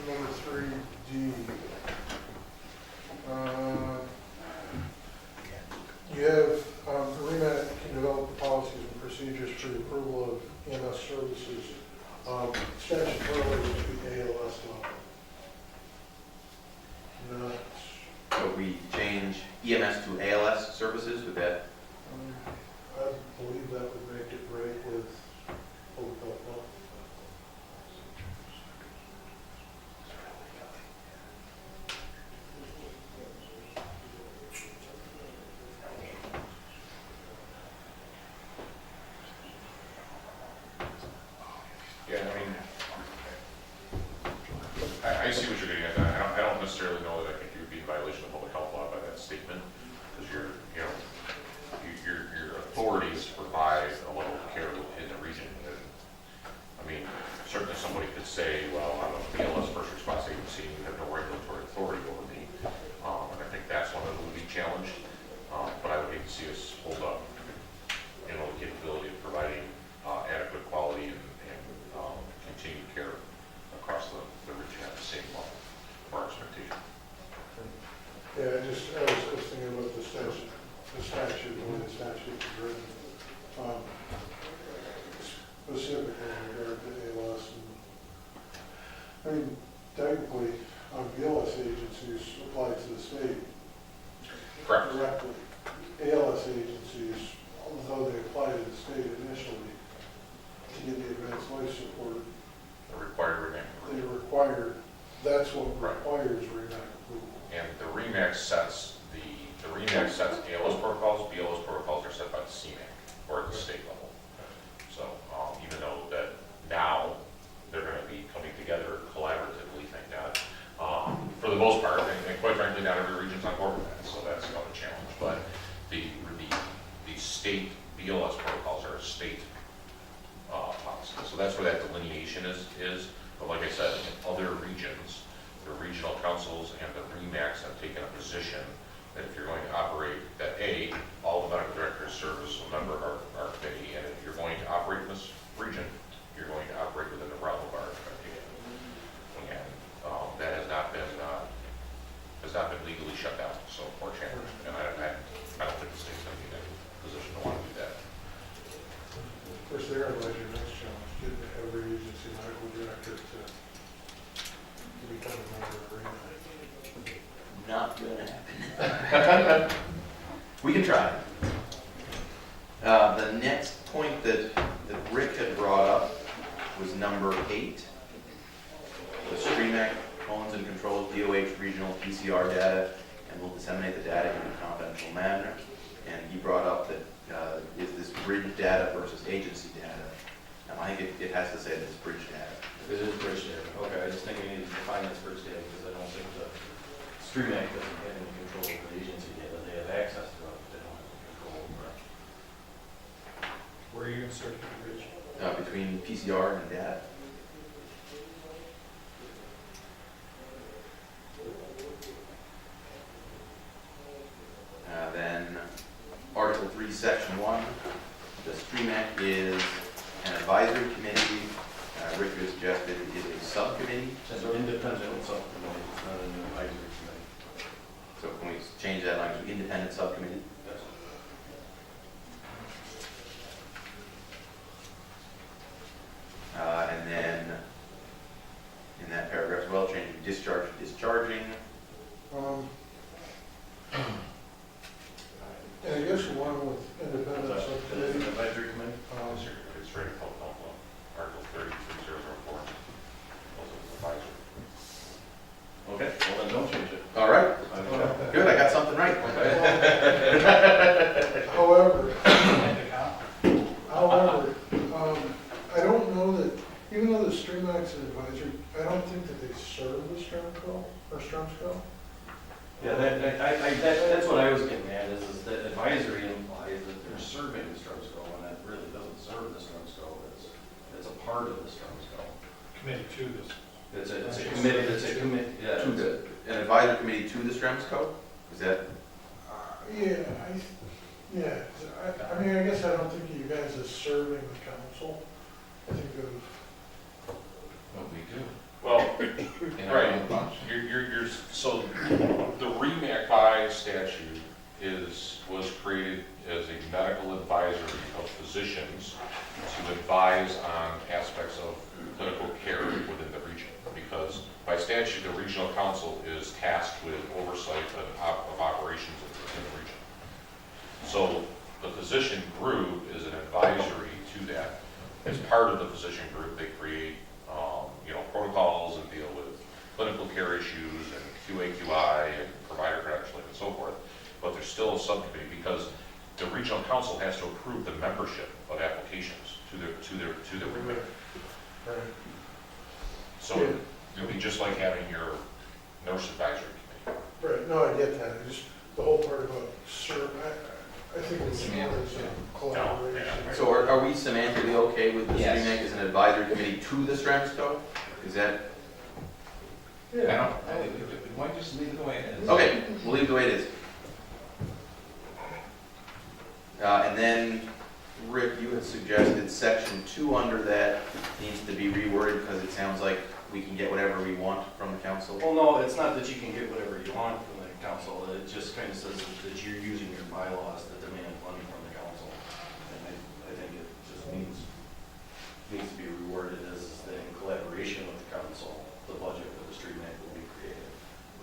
S4: Number 3D. You have, REMAC can develop the policies and procedures for the approval of EMS services. Statutorily, it should be ALS level. Not,
S2: so we change EMS to ALS services with that.
S4: I believe that would make it right with public health law.
S3: Yeah, I mean, I see what you're getting at. I don't necessarily know that I think you would be in violation of public health law by that statement, because your authority is to provide a
S4: directly. ALS agencies, although they apply to the state initially to get the advanced life support,
S3: The required
S4: they
S3: remaining.
S4: require, that's what
S3: Right.
S4: requires REMAC approval.
S3: And the REMAX sets the REMAX sets ALS protocols. BLS protocols are set by the CMAC or at the state level. So even though that now they're going to be coming together collaboratively, thank God, for the most part, and quite frankly, not every region's on board with that, so that's another challenge. But the state BLS protocols are a state policy. So that's where that delineation is. But like I said, in other regions, the regional councils and the REMACs have taken a position that if you're going to operate, that all the medical directors serve as a member of our committee, and if you're going to operate in this region, you're going to operate within the realm of our committee. And that has not been legally shut down, so or challenged. And I don't think the state's going to be in a position to want to do that.
S4: Of course, their advisory next challenge, getting every agency medical director to become a member of REMAC.
S12: Not gonna happen. We can try. The next point that Rick had brought up was number 8. The STREMAC owns and controls DOH regional PCR data and will disseminate the data in a confidential manner. And he brought up that is this bridge data versus agency data. And I think it has to say that it's bridge data.
S5: It is bridge data. Okay, I just think we need to define this bridge data because I don't think the STREMAC doesn't have any control over the agency data. They have access to it, but they don't have control over it.
S6: Where are you inserting the bridge?
S12: Between PCR and data. Then Article 3, Section 1, the STREMAC is an advisory committee. Rick has suggested it is a subcommittee.
S5: It's an independent subcommittee, it's not an advisory committee.
S12: So can we change that language to independent subcommittee?
S5: Yes.
S12: And then in that paragraph as well, change discharge to discharging.
S4: And I guess one with independent subcommittee.
S5: Advisory committee?
S3: It's ready to call Article 3304. Also advisory.
S5: Okay, well then don't change it.
S12: All right,
S5: Okay.
S12: good, I got something right.
S4: However, I don't know that, even though the STREMAC's an advisory, I don't think that they serve the STREMCO or STREMSCO.
S5: Yeah, that's what I was getting at, is that advisory implies that they're serving the STREMSCO, and that really doesn't serve the STREMSCO, it's a part of the STREMSCO.
S6: Committee to this.
S5: It's a committee, yeah.
S12: To an advisory committee to the STREMSCO? Is that,
S4: I mean, I guess I don't think of you guys as serving the council. I think of,
S1: What we do.
S3: Well,
S1: In our own
S3: right,
S1: function.
S3: so the REMAC by statute was created as a medical advisory of physicians to advise on aspects of clinical care within the region. Because by statute, the regional council is tasked with oversight of operations in the region. So the physician group is an advisory to that. As part of the physician group, they create protocols and deal with clinical care issues and QA/QI and provider credentialing and so forth. But there's still a subcommittee because the regional council has to approve the membership of applications to the REMAC.
S4: right,
S3: So it'll be just like having your nurse advisory committee.
S4: right, no, I get that, I just, the whole part about I think it's more as a collaboration.
S12: so are we semantically okay with the
S9: Yes.
S12: STREMAC as an advisory committee to the STREMSCO? Is that,
S1: Why just leave it the way it is?
S12: okay, we'll leave it the way it is. And then, Rick, you had suggested section 2 under that needs to be reworded because it sounds like we can get whatever we want from the council.
S5: Well, no, it's not that you can get whatever you want from the council, it just kind of says that you're using your bylaws to demand money from the council. And I think it just needs to be reworded as that in collaboration with the council, the budget for the STREMAC will be created,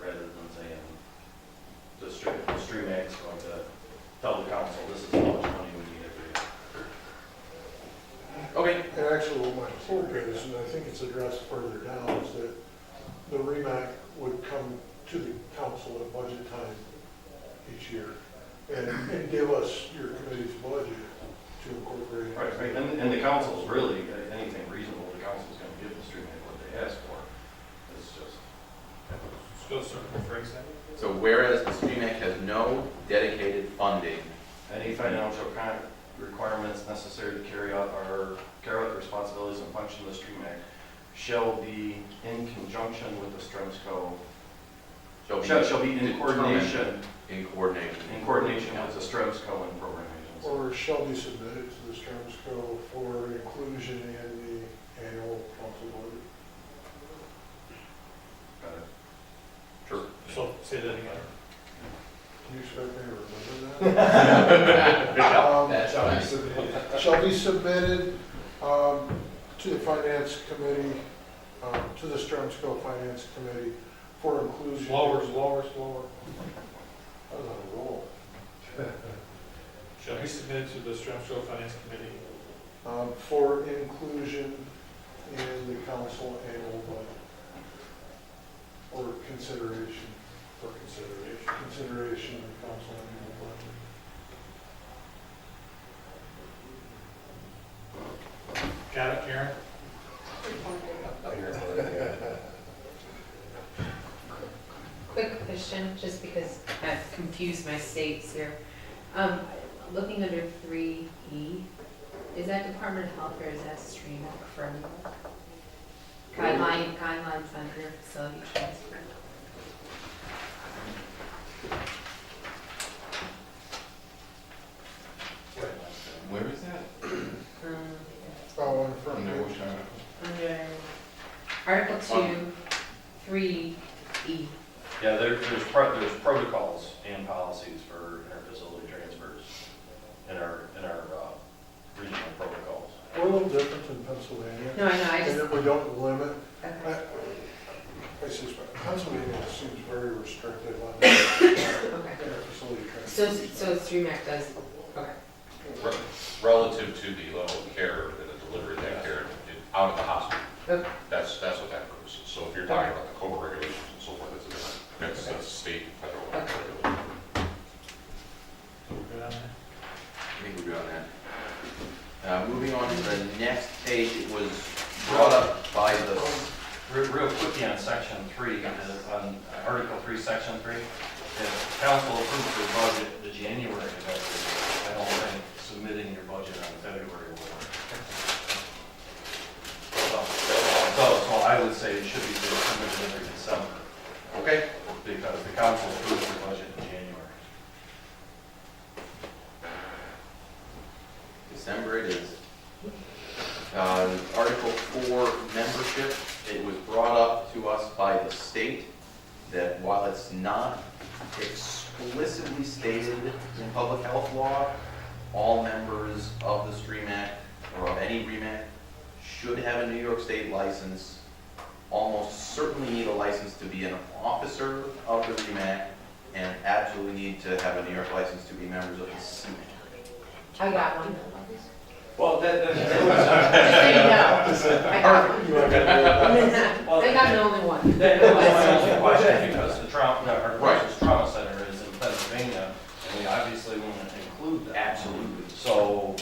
S5: rather than saying the STREMAC's going to
S4: hope is, and I think it's addressed further down, is that the REMAC would come to the council at budget time each year and give us your committee's budget to incorporate.
S5: Right, and the council's really, anything reasonable, the council's gonna give the STREMAC what they ask for. It's just.
S6: Still certain phrase that.
S12: So whereas the STREMAC has no dedicated funding,
S5: Any financial requirements necessary to carry out the responsibilities and function of the STREMAC shall be in conjunction with the STREMSCO, shall be in coordination
S12: in coordination.
S5: with the STREMSCO and program agencies.
S4: Or shall be submitted to the STREMSCO for inclusion in the annual council budget.
S5: Got it.
S12: Sure.
S6: So, say that again.
S4: Do you expect me to remember that?
S1: That's
S4: Shall be
S1: fine.
S4: submitted- Shall be submitted to the finance committee, to the STREMSCO finance committee for inclusion.
S6: Slower.
S4: I was on a roll.
S6: Shall be submitted to the STREMSCO Finance Committee.
S4: For inclusion in the council annual budget. Or consideration.
S6: For consideration.
S4: Consideration in the council annual budget.
S6: Got it, Karen?
S13: Quick question, just because I've confused my states here. Looking under 3E, is that Department of Health or is that STREMAC framework? Guidelines on inter-facility transfer.
S1: Where is that?
S4: Oh, in front
S1: Under
S4: of
S1: which article?
S13: Under Article 2, 3E.
S5: Yeah, there's protocols and policies for interfacility transfers in our regional protocols.
S4: We're a little different in Pennsylvania.
S13: No, I know, I
S4: And
S13: just,
S4: that we don't limit,
S13: okay.
S4: I suspect, Pennsylvania seems very restrictive on
S13: Okay.
S4: facility transfer.
S13: So STREMAC does, okay.
S3: Relative to the level of care and the delivery of that care out of the hospital.
S13: Okay.
S3: That's what that purpose is. So if you're talking about the COBRA regulations and so forth, that's state, federal regulation.
S6: So we're good on that?
S12: I think we're good on that. Moving on to the next page, it was brought up by the,
S5: Real quickly on section 3, on Article 3, section 3, if council approves your budget the January of every year, I don't think submitting your budget on February will work. So I would say it should be submitted every December,
S12: okay,
S5: because the council approves your budget in January.
S12: December it is. Article 4, membership, it was brought up to us by the state that while it's not explicitly stated in public health law, all members of the STREMAC or of any REMAC should have a New York State license, almost certainly need a license to be an officer of the REMAC, and absolutely need to have a New York license to be members of the CMAC.
S13: I got one.
S10: Well,
S13: Just so you know. I got one. I think I'm the only one.
S5: That was my only question, because the our closest trauma center is in Pennsylvania, and we obviously want to include that.
S12: Absolutely.
S5: So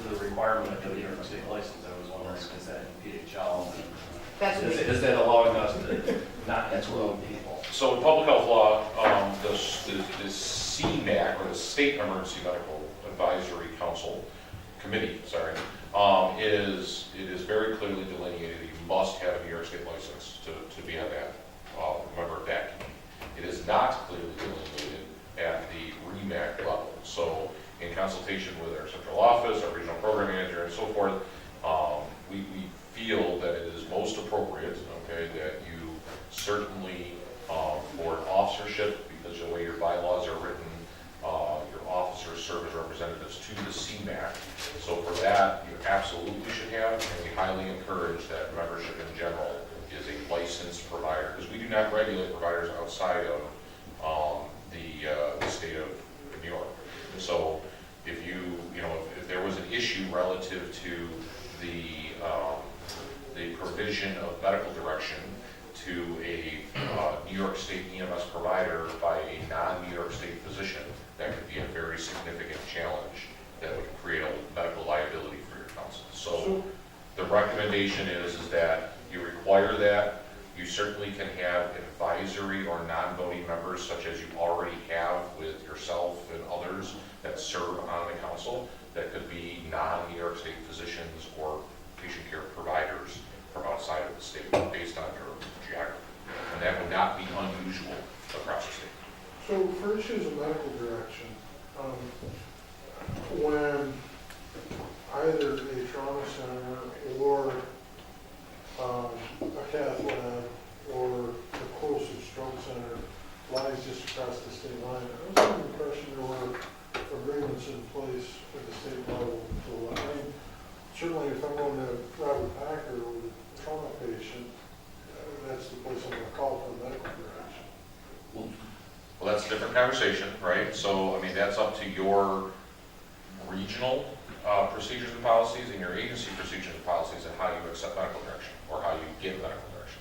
S5: the requirement of the New York State license, I was wondering, is that in PHL?
S13: That's what
S5: Is that allowing us to not include people?
S3: So in public health law, the CMAC, or the State Emergency Medical Advisory Council, Committee, sorry, it is very clearly delineated, you must have a New York State license to be on that, member of that committee. It is not clearly delineated at the REMAC level. So in consultation with our central office, our regional program manager, and so forth, we feel that it is most appropriate, okay, that you certainly, for an officership, because the way your bylaws are written, your officers serve as representatives to the CMAC. So for that, you absolutely should have, and we highly encourage that membership in general is a licensed provider, because we do not regulate providers outside of the state of New York. So if if there was an issue relative to the provision of medical direction to a New York State EMS provider by a non-New York State physician, that could be a very significant challenge that would create a medical liability for your council. So the recommendation is that you require that. You certainly can have advisory or non-voting members, such as you already have with yourself and others that serve on the council, that could be non-New York State physicians or patient care providers from outside of the state based on your geography. And that would not be unusual across the state.
S4: So for issues of medical direction, when either a trauma center or a cath lab or the closest stroke center lies just across the state line, I was under the impression there were agreements in place at the state level to align. Certainly if I'm going to Robert Packer with a trauma patient, that's the place I'm going to call for medical direction.
S3: Well, that's a different conversation, right? So, I mean, that's up to your regional procedures and policies and your agency procedures and policies and how you accept medical direction or how you give medical direction.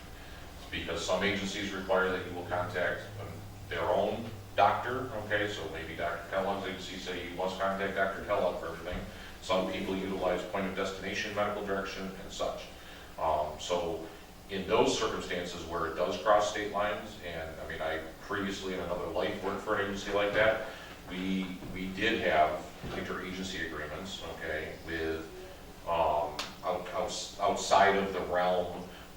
S3: It's because some agencies require that you will contact their own doctor, okay? So maybe Dr. Kellogg's agency say you must contact Dr. Kellogg for everything. Some people utilize point of destination medical direction and such. So in those circumstances where it does cross state lines, and I mean, I previously in another life worked for an agency like that, we did have interagency agreements, okay, with outside of the realm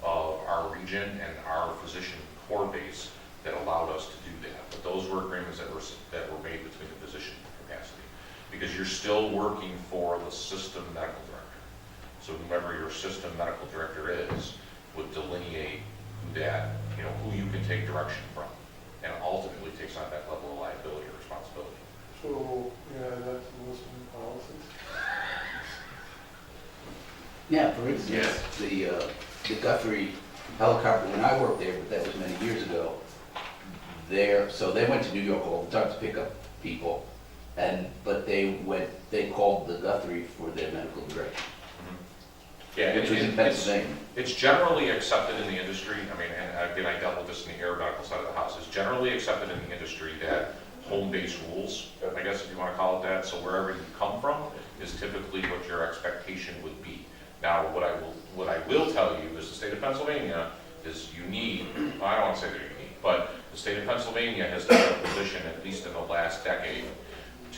S3: of our region and our physician core base that allowed us to do that. But those were agreements that were made between the physician capacity, because you're still working for the system medical director. So whomever your system medical director is would delineate who you can take direction from, and ultimately takes on that level of liability or responsibility.
S4: So, yeah, that's the list of policies.
S9: Yeah, for instance, the Guthrie helicopter, when I worked there, but that was many years ago, so they went to New York all the time to pick up people, but they called the Guthrie for their medical direction.
S3: Yeah,
S9: Which was in Pennsylvania.
S3: It's generally accepted in the industry. I mean, and again, I dealt with this in the aeronautical side of the house. It's generally accepted in the industry that home-based rules, I guess if you want to call it that, so wherever you come from is typically what your expectation would be. Now, what I will tell you is the state of Pennsylvania is unique. Well, I don't want to say they're unique, but the state of Pennsylvania has taken a position, at least in the last decade,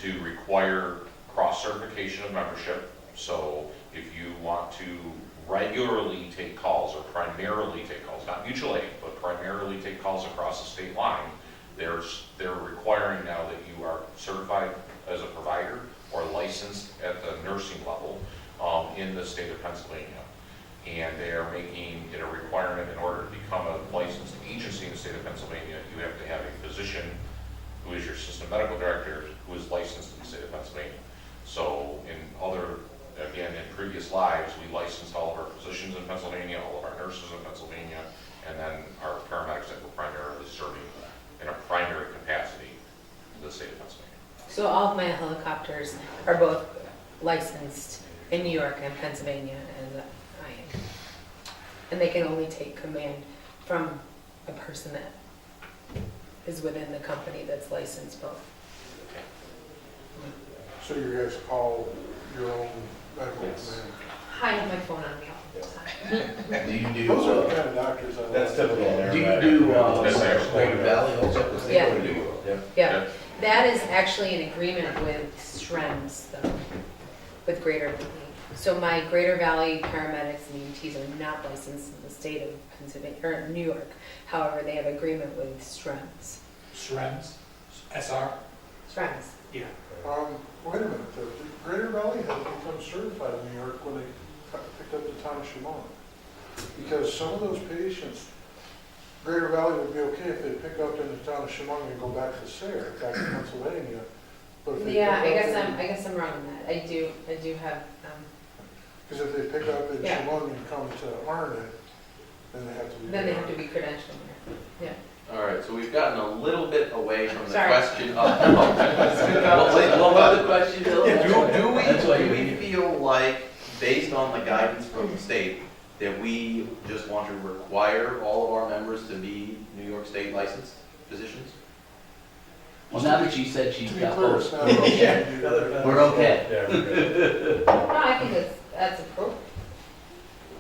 S3: to require cross-certification of membership. So if you want to regularly take calls or primarily take calls, not mutual aid, but primarily take calls across the state line, they're requiring now that you are certified as a provider or licensed at the nursing level in the state of Pennsylvania. And they are making it a requirement in order to become a licensed agency in the state of Pennsylvania, you have to have a physician who is your system medical director who is licensed in the state of Pennsylvania. So again, in previous lives, we licensed all of our physicians in Pennsylvania, all of our nurses in Pennsylvania, and then our paramedics that were primarily serving in a primary capacity in the state of Pennsylvania.
S13: So all of my helicopters are both licensed in New York and Pennsylvania as I am. And they can only take command from a person that is within the company that's licensed both.
S4: So you guys call your own medical
S3: Yes.
S4: command.
S13: I have my phone on me all the time.
S9: Do you do,
S4: Those are the kind of doctors I like.
S10: That's typical.
S9: do you do
S3: That's actually-
S9: Greater Valley also? 'Cause they
S13: Yeah.
S9: go to New York.
S10: Yeah.
S13: Yeah, that is actually an agreement with STREMAC though, with Greater Valley. So my Greater Valley paramedics and EMTs are not licensed in the state of Pennsylvania, or New York. However, they have agreement with STREMAC.
S6: SREMS, SR?
S13: STREMAC.
S6: Yeah.
S4: Wait a minute, though. Did Greater Valley has become certified in New York when they picked up the town of Chemung. Because some of those patients, Greater Valley would be okay if they pick up in the town of Chemung and go back to Sayre, back to Pennsylvania. But if they
S13: Yeah,
S4: pick up
S13: I guess I'm wrong on that. I do have,
S4: Because if they pick up in
S13: Yeah.
S4: Chemung and come to Arnett, then they have to be.
S13: then they have to be credentialed there. Yeah.
S12: All right, so we've gotten a little bit away from the
S13: Sorry.
S12: question of. What was the question, Bill?
S9: That's why
S12: Do
S9: you
S12: we
S9: read it.
S12: feel like, based on the guidance from the state, that we just want to require all of our members to be New York State licensed physicians?
S9: Well, now that she said she's
S4: To be
S9: got
S4: clear,
S9: both,
S4: it's not.
S9: we're okay. We're okay.
S10: Yeah, we're good.
S13: No, I think that's appropriate.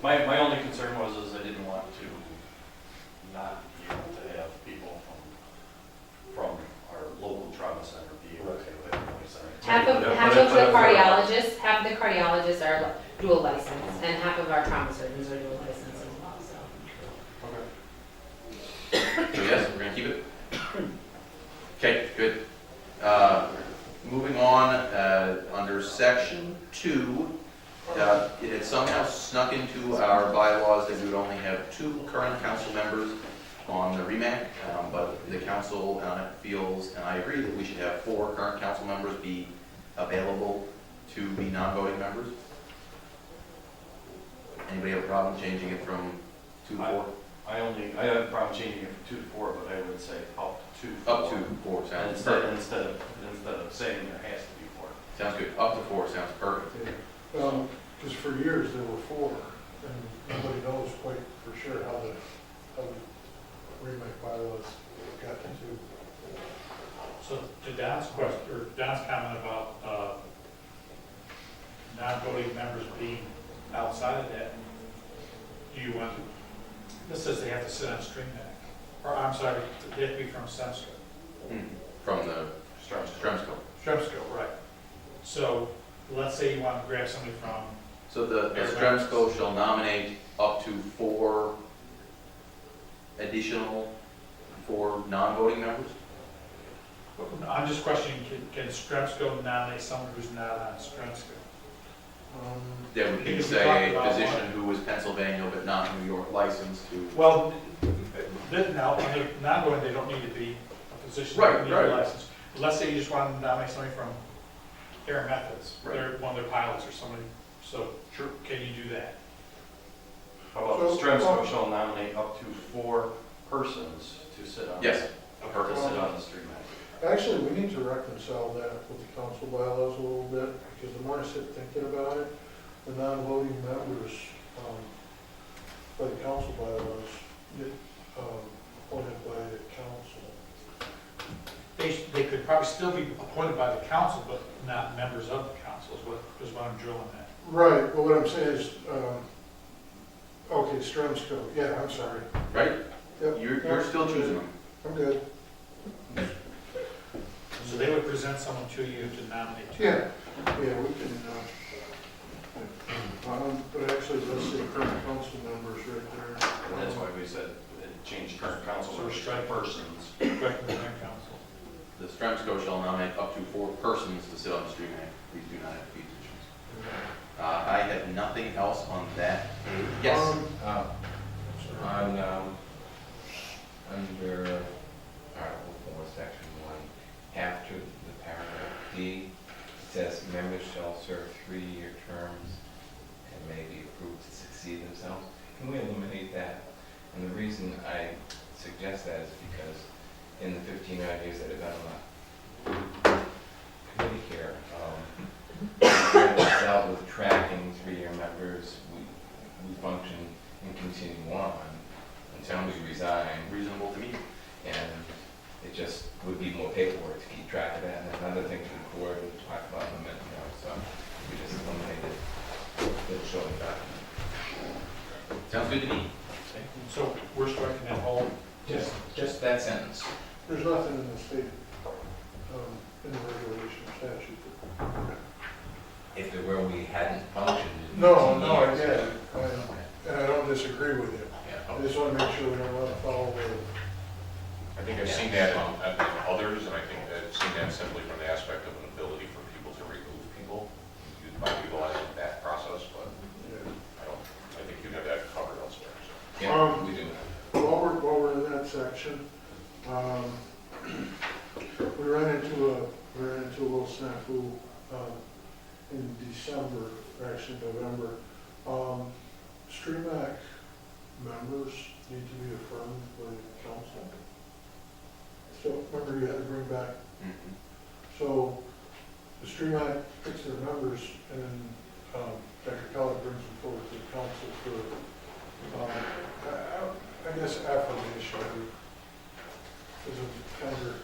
S5: My only concern was is I didn't want to not be able to have people from our local trauma center be okay with it.
S13: Half of the cardiologists are dual license, and half of our trauma surgeons are dual license as well, so.
S12: So yes, we're gonna keep it? Okay, good. Moving on, under section 2, it had somehow snuck into our bylaws that we would only have 2 current council members on the REMAC, but the council feels, and I agree, that we should have 4 current council members be available to be non-voting members. Anybody have a problem changing it from 2 to 4?
S5: I have a problem changing it from 2 to 4, but I would say up to 2 to 4.
S12: Up to 4 sounds perfect.
S5: Instead of saying there has to be 4.
S12: Sounds good. Up to 4 sounds perfect.
S4: Because for years there were 4, and nobody knows quite for sure how the remake bylaws got to 2.
S6: So to Don's question, or Don's comment about non-voting members being outside of that, do you want, this says they have to sit on STREMAC, or I'm sorry, they have to be from SEMSCO.
S12: From the Stremsko.
S6: STREMSCO, right. So let's say you want to grab somebody from,
S12: So the Stremsko shall nominate up to 4 additional, 4 non-voting members?
S6: I'm just questioning, can STREMSCO nominate someone who's not on STREMSCO?
S12: That would be,
S6: Because we
S12: say,
S6: talked
S12: a
S6: about
S12: physician who was Pennsylvania but not New York licensed to.
S6: Well, now, when they're not going, they don't need to be a physician, they
S12: Right,
S6: don't need
S12: right.
S6: a license. Let's say you just want to nominate somebody from Air Methods,
S12: Right.
S6: they're one of their pilots or somebody, so, sure, can you do that?
S5: How about the STREMSCO shall nominate up to 4 persons to sit on?
S12: Yes,
S5: To
S12: perfect.
S5: sit on the STREMAC.
S4: Actually, we need to reconcile that with the council bylaws a little bit, because the more I sit thinking about it, the non-voting members, by the council bylaws, get appointed by the council.
S6: They could probably still be appointed by the council, but not members of the council, is what I'm drilling at.
S4: Right, but what I'm saying is, okay, Stremsko, yeah, I'm sorry.
S12: Right?
S4: Yep.
S12: You're still choosing them.
S4: I'm good.
S6: So they would present someone to you to nominate.
S4: Yeah, yeah, we can, but actually, let's say current council members right there.
S5: And that's why we said it changed current council
S6: So
S5: members to
S6: strike
S5: persons.
S6: Strike the current council.
S12: The Stremsko shall nominate up to 4 persons to sit on the STREMAC. Please do not have to be physicians. I have nothing else on that page. Yes?
S1: Under Article 4, Section 1, after the paragraph D, it says members shall serve 3-year terms and may be approved to succeed themselves. Can we eliminate that? And the reason I suggest that is because in the 15 odd years that I've been on the committee here, we dealt with tracking 3-year members. We function and continue on until we resign.
S12: Reasonable to me.
S1: And it just would be more paperwork to keep track of that, and another thing to record and talk about them, and, so we just eliminated the showing document.
S12: Sounds good to me.
S6: So we're striking that whole,
S1: Just that sentence.
S4: There's nothing in the state, in the regulation statute.
S1: If there were, we hadn't functioned in 15
S4: No, I
S1: years.
S4: get it, and I don't disagree with you.
S1: Yeah.
S4: I just want to make sure we don't run afoul of
S3: I think I've seen that in others, and I think I've seen that simply from the aspect of an ability for people to remove people by utilizing that process, but I think you have that covered elsewhere. So.
S1: Yeah, we do.
S4: While we're in that section, we ran into a little snafu in December, or actually November. STREMAC members need to be affirmed by the council. So remember, you had to bring back. So the STREMAC picks their members, and then Dr. Keller brings them forward to the council for I guess affirmation is a kinder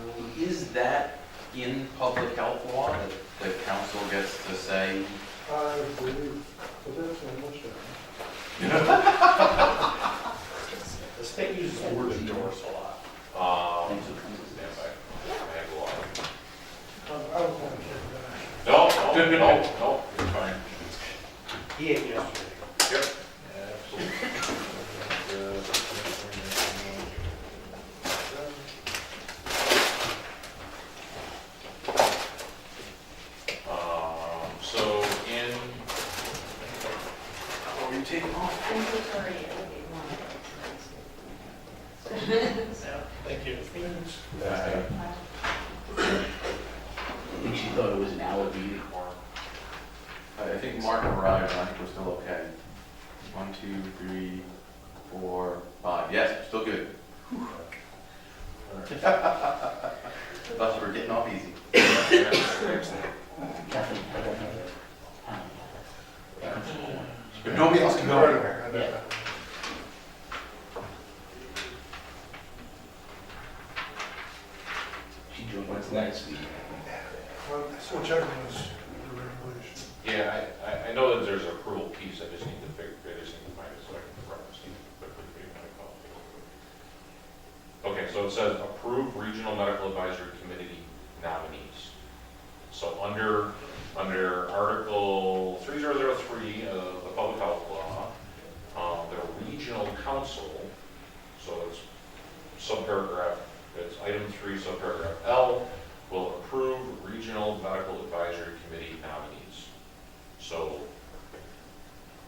S4: word.
S2: Is that in public health law that the council gets to say?
S4: I believe, but that's not much that.
S6: The state uses the word endorse a lot.
S3: Stand by. I have a lot.
S4: I don't want to hear that.
S3: No, it's fine.
S6: He ate yesterday.
S3: Yep. So in,
S2: Oh, you're taking off?
S6: Thank you.
S9: I think she thought it was an hour meeting.
S2: I think Mark arrived, and I think we're still okay. 1, 2, 3, 4, 5. Yes, we're still good. Thought you were getting off easy. But nobody else can go anywhere.
S9: Yeah. She joined us last week.
S4: So checking this, the regulation.
S3: yeah, I know that there's an approval piece, I just need to find it so I can reference it quickly for you when I call it. Okay, so it says approve regional medical advisory committee nominees. So under Article 3003 of the Public Health Law, the regional council, so it's subparagraph, it's item 3, subparagraph L, will approve regional medical advisory committee nominees. So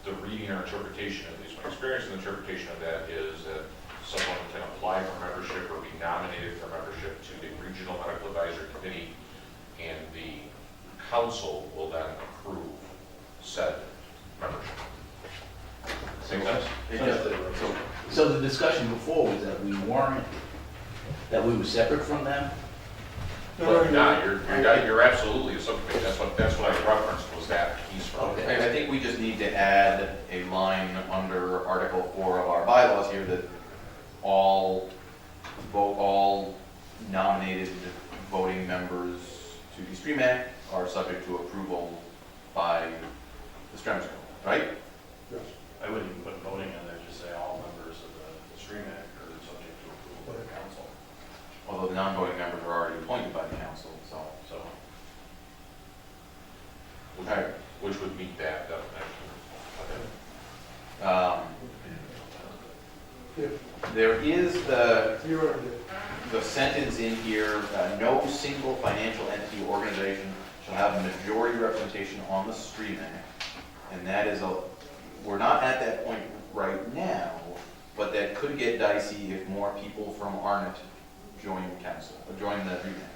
S3: the reading or interpretation, at least my experience and interpretation of that is that someone can apply for membership or be nominated for membership to the regional medical advisory committee, and the council will then approve said membership. Make sense?
S2: It does.
S9: So the discussion before was that we weren't, that we were separate from them?
S3: But not, you're absolutely a subcommittee, that's what I referenced, was that piece from.
S2: I think we just need to add a line under Article 4 of our bylaws here that all nominated voting members to the STREMAC are subject to approval by the STREMAC, right?
S4: Yes.
S5: I wouldn't even put voting in there, just say all members of the STREMAC are subject to approval by the council.
S2: Although the non-voting members are already appointed by the council, so.
S3: Which would meet that definition.
S4: Yeah,
S2: There is
S4: you're right.
S2: the sentence in here, no single financial entity or organization shall have a majority representation on the STREMAC. And that is we're not at that point right now, but that could get dicey if more people from Arnott join the council, or join the REMAC.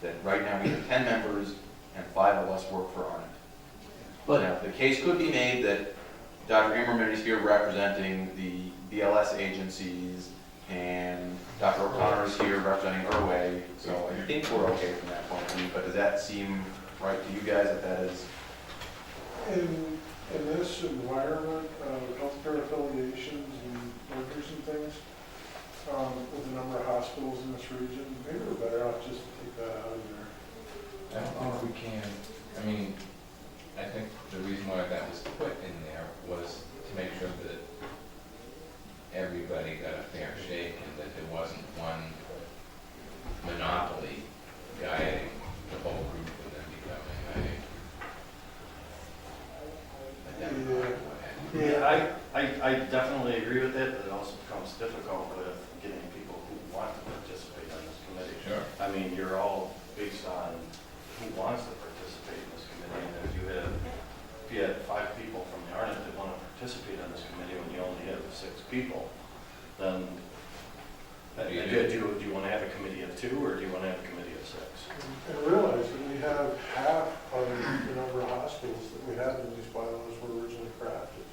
S2: That right now we have 10 members and 5 of us work for Arnott.
S9: But
S2: Now, the case could be made that Dr. Immerman is here representing the BLS agencies, and Dr. O'Connor is here representing Irway, so I think we're okay from that point of view, but does that seem right to you guys, that is?
S4: In this environment of healthcare affiliations and mergers and things, with the number of hospitals in this region, maybe we're better off just to take that out of there.
S1: I don't know if we can, I mean, I think the reason why that was put in there was to make sure that everybody got a fair shake and that there wasn't one monopoly guiding the whole group and then becoming
S5: Yeah, I definitely agree with it, but it also becomes difficult with getting people who want to participate in this committee.
S1: Sure.
S5: I mean, you're all based on who wants to participate in this committee, and if you had 5 people from the Arnott that want to participate in this committee when you only have 6 people, then do you want to have a committee of 2 or do you want to have a committee of 6?
S4: And realize that we have half of the number of hospitals that we have in these bylaws were originally crafted.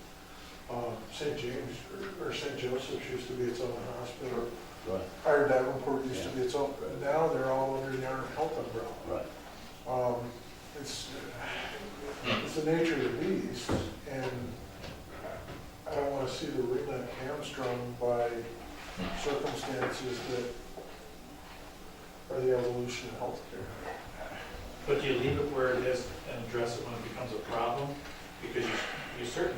S4: St. James or St. Joseph's used to be its own hospital.
S9: Right.
S4: Iron Davenport used to be its own, now they're all under the Arnott Health umbrella.
S9: Right.
S4: It's the nature of the beast, and I don't want to hamstrung by circumstances that are the evolution of healthcare.
S6: But do you leave it where it is and address it when it becomes a problem? Because you certainly,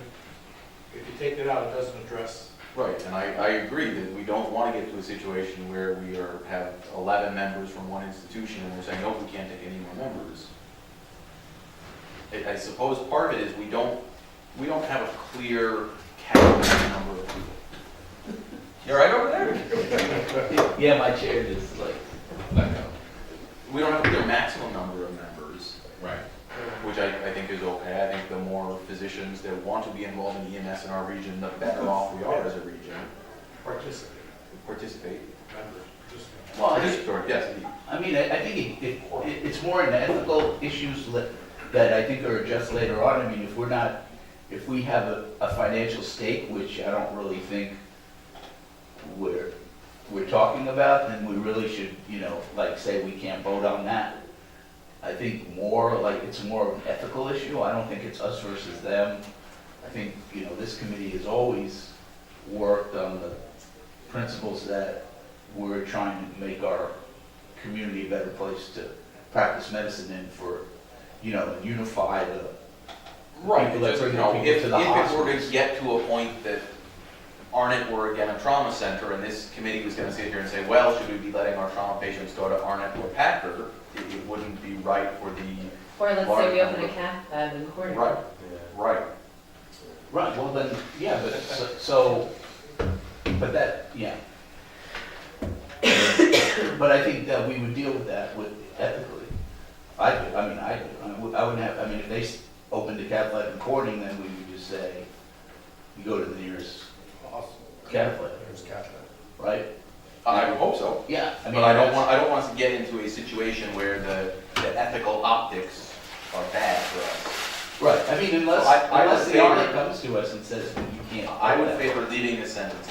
S6: if you take it out, it doesn't address.
S2: Right, and I agree that we don't want to get to a situation where we have 11 members from one institution and we're saying, no, we can't take any more members. I suppose part of it is we don't have a clear cap number of people. You're right over there?
S9: Yeah, my chair is like,
S1: Let go.
S2: We don't have a clear maximum number of members,
S1: Right.
S2: which I think is okay. I think the more physicians that want to be involved in EMS in our region, the better off we are as a region. Participate.
S9: well, I
S2: Participatory, yes.
S9: I mean, I think it's more an ethical issues that I think are addressed later on. I mean, if we have a financial stake, which I don't really think we're talking about, then we really should, like say we can't vote on that. I think it's more of an ethical issue. I don't think it's us versus them. I think, this committee has always worked on the principles that we're trying to make our community a better place to practice medicine in for, and unify the
S2: Right,
S9: people that
S2: just,
S9: bring
S2: you know,
S9: people
S2: if
S9: to
S2: it
S9: the
S2: were
S9: hospitals.
S2: to get to a point that Arnett were again a trauma center, and this committee was gonna sit here and say, well, should we be letting our trauma patients go to Arnett or Packer? It wouldn't be right for the,
S13: Or let's
S2: Large
S13: say we open a
S2: number.
S13: cath lab in Corning.
S2: right, right.
S9: Right, well then, yeah, but that, yeah. But I think that we would deal with that ethically. I wouldn't have, if they opened a cath lab in Corning, then we would just say, you go to the nearest cath lab,
S7: There's Catherine.
S9: right?
S2: I would hope so.
S9: Yeah,
S2: But I don't want us to get into a situation where the ethical optics are bad for us.
S9: Right, unless
S2: I would
S9: the
S2: favor-
S9: audit comes to us and says, you can't.
S2: I
S9: do
S2: would
S9: that.
S2: favor leaving the sentence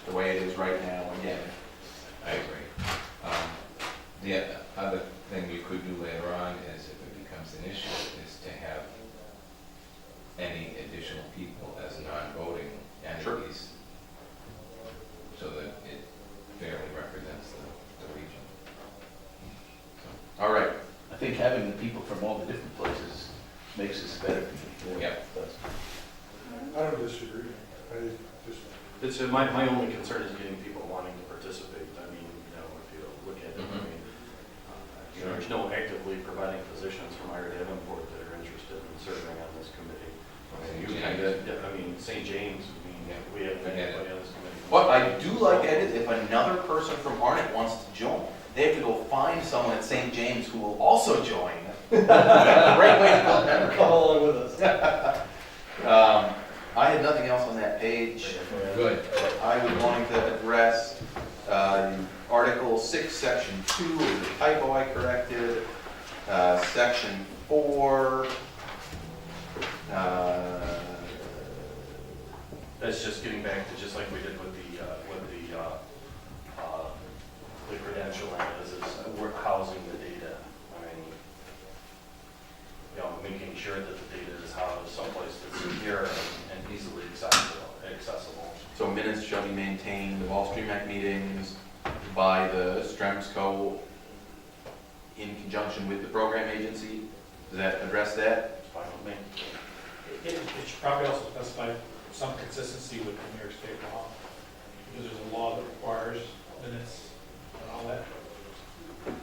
S2: the way it is right now, again.
S1: I agree. The other thing you could do later on is, if it becomes an issue, is to have any additional people as non-voting
S2: Sure.
S1: entities, so that it fairly represents the region.
S2: All right.
S9: I think having the people from all the different places makes us better.
S1: Yeah.
S4: I don't disagree. I just,
S5: It's, my only concern is getting people wanting to participate. I mean, if you look at it, there's no actively providing physicians from Iron Davenport that are interested in serving on this committee. St. James, we have anybody on this committee.
S2: What I do like, Ed, is if another person from Arnett wants to join, they have to go find someone at St. James who will also join. Great way to build membership.
S10: Come along with us.
S2: I had nothing else on that page.
S1: Good.
S2: I was going to address Article 6, Section 2, was a typo I corrected. Section 4.
S5: That's just getting back to just like we did with the credentialing, we're housing the data. Making sure that the data is housed someplace that's secure and easily accessible.
S2: So minutes shall be maintained of all STREMAC meetings by the STREMSCO in conjunction with the program agency. Does that address that?
S5: It's fine with me.
S6: It should probably also specify some consistency with the New York State law, because there's a law that requires minutes and all that.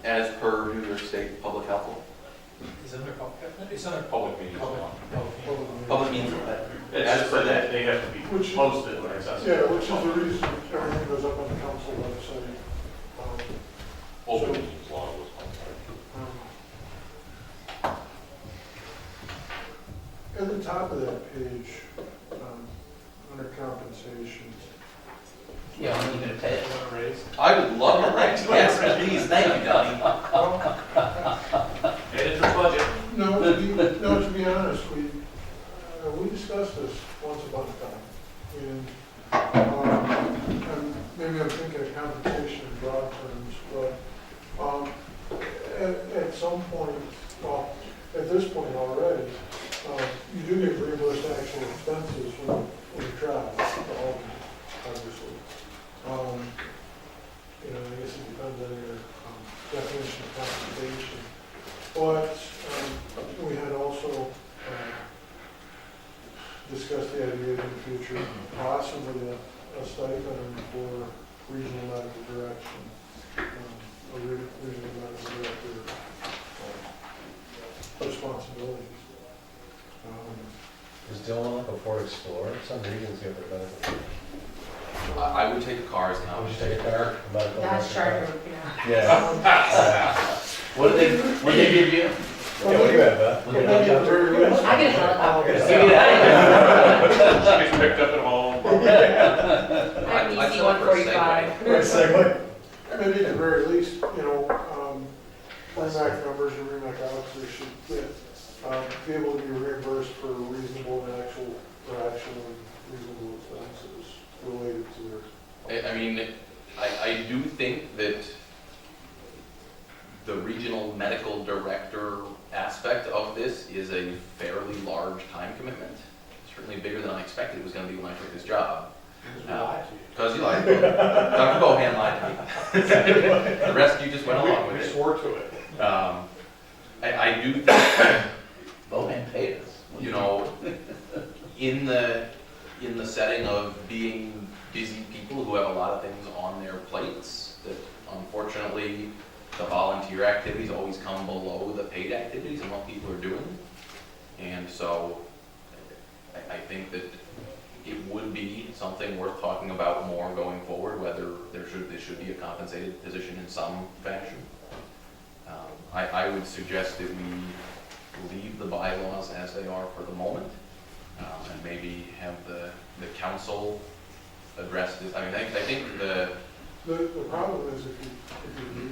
S2: As per New York State Public Health Law.
S6: Is it under public, it's under
S3: Public meetings law.
S2: Public means
S5: It's
S2: as
S5: just
S2: per
S5: that
S2: that.
S5: they have to be
S4: Which-
S5: posted and accessible.
S4: yeah, which is the reason everything goes up on the council website.
S3: Open
S4: So-
S3: meetings law was
S4: At the top of that page, under compensations,
S9: Yeah, I'm gonna pay it.
S6: Want to raise?
S2: I would love a raise. Yes, please. Thank you, Donnie.
S5: Add it to the budget.
S4: to be honest, we discussed this once upon a time. And maybe I'm thinking of compensation in broad terms, but at some point, well, at this point already, you do get reimbursed actual expenses when you travel to Albany. obviously. You know, I guess it depends on your definition of compensation. But we had also discussed the idea in the future, possibly a stipend for regional medical direction, a regional medical director responsibilities.
S10: Is Dylan like a Ford Explorer? Some regions give their medical.
S2: I would take a car as an
S10: Would you
S2: option.
S10: take a car? Medical
S13: That's
S10: director?
S13: charter, yeah.
S10: Yeah.
S9: What did they give you?
S10: Yeah, what do you have, Beth?
S9: What did they give you?
S13: I get a helicopter.
S9: Give you that?
S3: She gets picked up at home.
S13: I have an
S2: I'd
S13: EC
S2: settle for a
S13: 145.
S10: Right, segue.
S4: Maybe at the very least, you know, REMAC members or REMAC officers should be able to be reimbursed for reasonable and actually reasonable expenses related to their.
S2: I mean, I do think that the regional medical director aspect of this is a fairly large time commitment. Certainly bigger than I expected it was gonna be when I took this job. Because you lied to me. Dr. Bohan lied to me. The rest you just went along with
S6: We
S2: it.
S6: swore to it.
S2: I do think that,
S9: Bohan paid us.
S2: you know, in the setting of being busy people who have a lot of things on their plates, that unfortunately the volunteer activities always come below the paid activities and what people are doing. And so I think that it would be something worth talking about more going forward, whether this should be a compensated position in some fashion. I would suggest that we leave the bylaws as they are for the moment, and maybe have the council address this. I mean, I think the
S4: problem is if you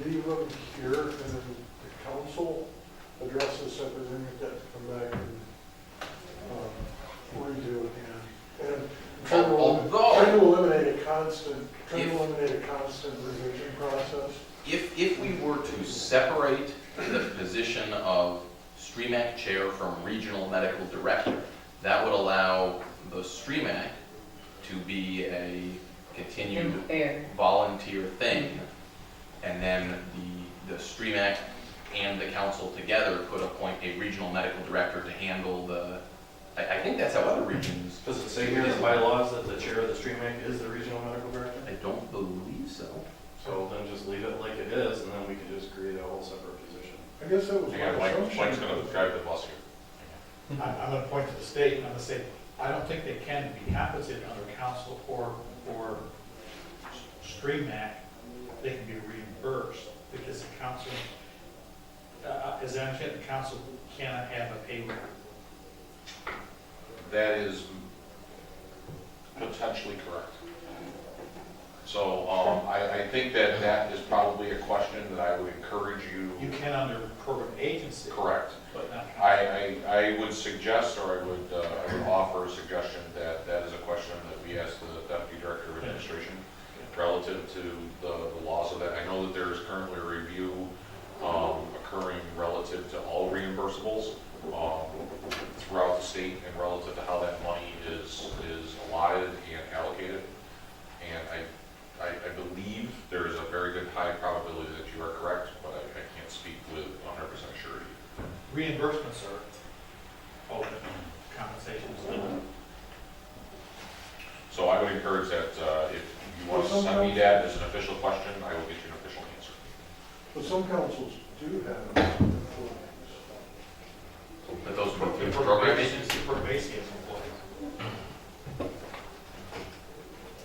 S4: leave them here and then the council addresses separate, then you've got to come back and redo it again. And trying to eliminate a constant revision process.
S2: If we were to separate the position of STREMAC chair from regional medical director, that would allow the STREMAC to be a continued
S13: Fair.
S2: volunteer thing, and then the STREMAC and the council together could appoint a regional medical director to handle I think that's how other regions.
S5: Does it say here in the bylaws that the chair of the STREMAC is the regional medical director?
S2: I don't believe so.
S5: So then just leave it like it is, and then we can just create a whole separate position.
S4: I guess that was my
S3: Yeah, Mike's
S4: assumption.
S3: gonna drive the bus here.
S6: I'm gonna point to the state, and I'm gonna say, I don't think they can be compensated under council or STREMAC. They can be reimbursed, because the council, as I understand, the council cannot have a payroll.
S3: That is potentially correct. So, I think that is probably a question that I would encourage you.
S6: You can under program agency,
S3: Correct.
S6: but not council.
S3: I would suggest, or I would offer a suggestion that that is a question that we ask the Deputy Director of Administration relative to the laws of that. I know that there is currently a review occurring relative to all reimbursables throughout the state and relative to how that money is allotted and allocated. And I believe there is a very good high probability that you are correct, but I can't speak with 100% surety.
S6: Reimbursements are open, compensation is not.
S3: So I would encourage that if you want to send me that as an official question, I will get you an official answer.
S4: But some councils do have employees.
S2: But those would be through the program agency.
S6: Program agency has employees.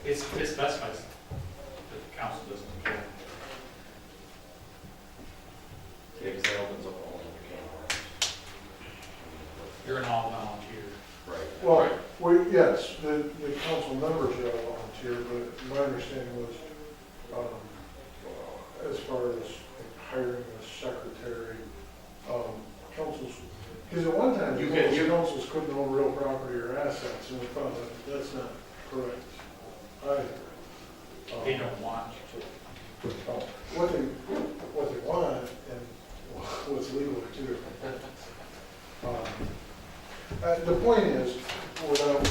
S6: It specifies that the council doesn't care.
S5: Yeah, because that opens up all the can of worms.
S6: You're an all volunteer.
S3: Right.
S4: Well, yes, the council members are volunteer, but my understanding was, as far as hiring a secretary, councils, because at one time, councils couldn't own real property or assets, and we found that that's not correct either.
S6: They don't want you
S4: What they want and what's legal are two different things. The point is, without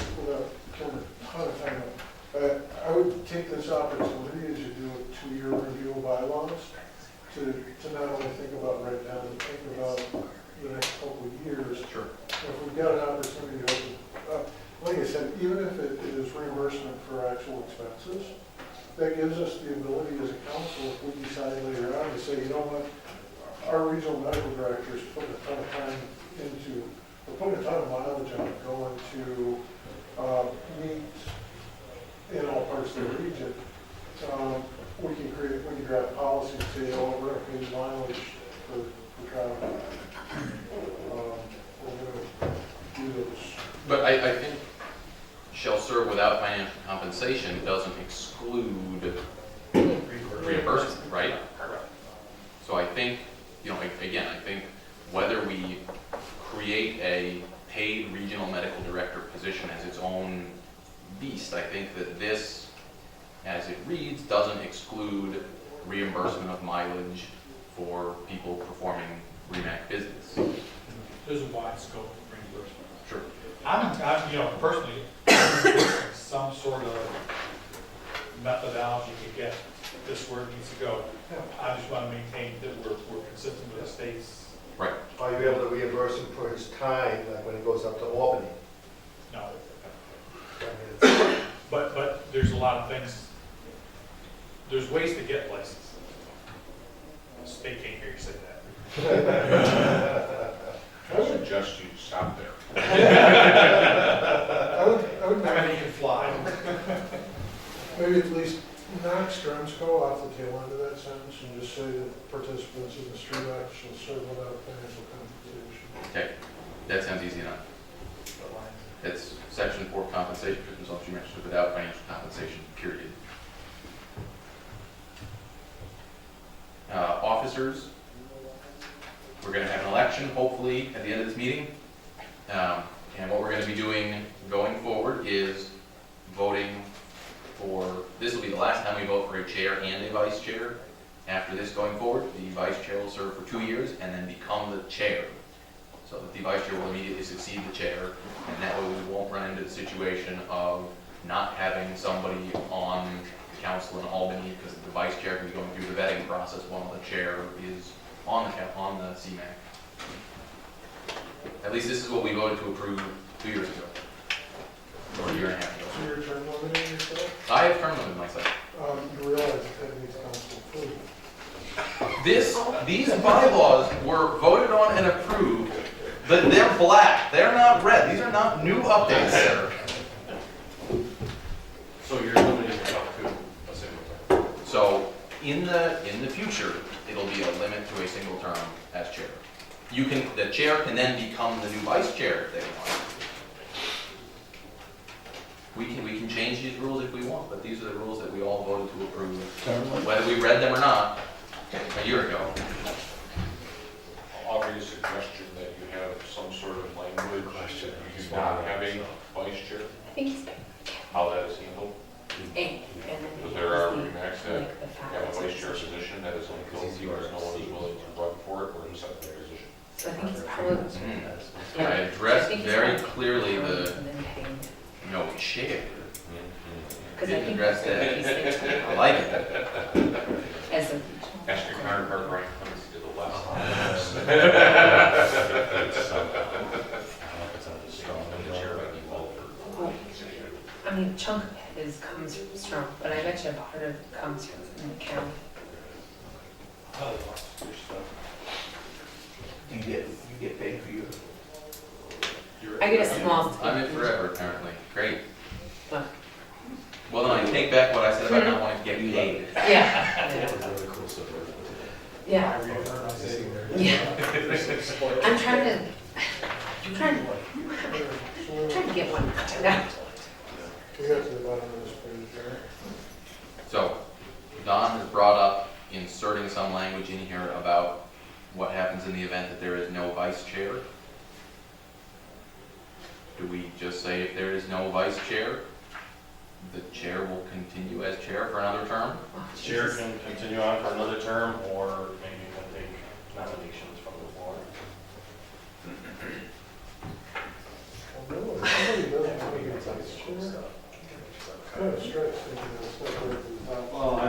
S4: killing a ton of time, I would take this opportunity as you do a 2-year review of bylaws to not only think about right now, but think about the next couple of years.
S2: Sure.
S4: If we've got an opportunity to open, like I said, even if it is reimbursement for actual expenses, that gives us the ability as a council, if we decide later on to say, you know what, our regional medical director is putting a ton of time into, we're putting a ton of mileage on it, going to meet in all parts of the region. We can draft policy to say, oh, we're going to pay mileage for travel. We're going to do those.
S2: But I think shall serve without financial compensation doesn't exclude reimbursement, right? So I think, you know, again, I think whether we create a paid regional medical director position as its own beast, I think that this, as it reads, doesn't exclude reimbursement of mileage for people performing REMAC business.
S6: There's a wide scope of reimbursement.
S2: Sure.
S6: I'm, you know, personally, some sort of methodology to get this where it needs to go. I just want to maintain that we're consistent with the state's.
S2: Right.
S7: Are you able to reimburse him for his time, like when he goes up to Albany?
S6: No.
S7: I mean,
S6: But there's a lot of things, there's ways to get licensed. The state can't hear you say that.
S3: I suggest you stop there.
S4: I would
S6: I mean, you can fly.
S4: maybe at least knock STREMAC off the tail end of that sentence and just say that participants in the STREMAC shall serve without financial compensation.
S2: Okay, that sounds easy enough. It's section 4 compensation for consumption mentioned without financial compensation, period. Officers, we're going to have an election hopefully at the end of this meeting. And what we're going to be doing going forward is voting for, this will be the last time we vote for a chair and a vice chair. After this going forward, the vice chair will serve for 2 years and then become the chair. So that the vice chair will immediately succeed the chair, and that way we won't run into the situation of not having somebody on the council in Albany because the vice chair can be going through the vetting process while the chair is on the CMAC. At least this is what we voted to approve 2 years ago, or a year and a half ago.
S4: So you're term limiting yourself?
S2: I have term limited myself.
S4: You realize that needs council approval.
S2: These bylaws were voted on and approved, but they're black. They're not red. These are not new updates, sir.
S10: So you're limiting yourself to a single term?
S2: So in the future, it'll be a limit to a single term as chair. The chair can then become the new vice chair if they want. We can change these rules if we want, but these are the rules that we all voted to approve, whether we read them or not a year ago.
S3: I'll offer you a suggestion that you have some sort of language that you do not have a vice chair,
S13: I think he's,
S3: how that is handled.
S13: and then.
S3: But there are remarks that
S13: Like the
S3: have a vice chair
S13: faculty.
S3: position that is unfilled because no one is willing to run for it or to set the position.
S13: So I think it's probably.
S2: I addressed
S13: think it's
S2: very
S13: probably-
S2: clearly the
S13: And then paying.
S2: no chair.
S13: Because I
S2: Didn't
S13: think
S2: address
S13: that's
S2: that.
S13: what these things
S2: I
S13: are.
S2: like it.
S13: As a.
S3: Ask your counterpart, Brian Clemens, to the left. The chair might be well for.
S13: I mean, chunk of it comes from Strong, but I bet you part of it comes from the county.
S9: You get paid for your.
S13: I get a small.
S2: I'm in forever, apparently. Great.
S13: What?
S2: Well, then I take back what I said about not wanting to get paid.
S13: Yeah. Yeah. Yeah. I'm trying to get one. Yeah.
S4: We got to the bottom of this page, right?
S2: So, Don has brought up inserting some language in here about what happens in the event that there is no vice chair. Do we just say if there is no vice chair, the chair will continue as chair for another term?
S5: The chair can continue on for another term, or maybe can take nominations from the floor.
S4: Well, no, if somebody doesn't want to be vice chair, kind of stripes, thinking of stuff right to the top.
S5: Well,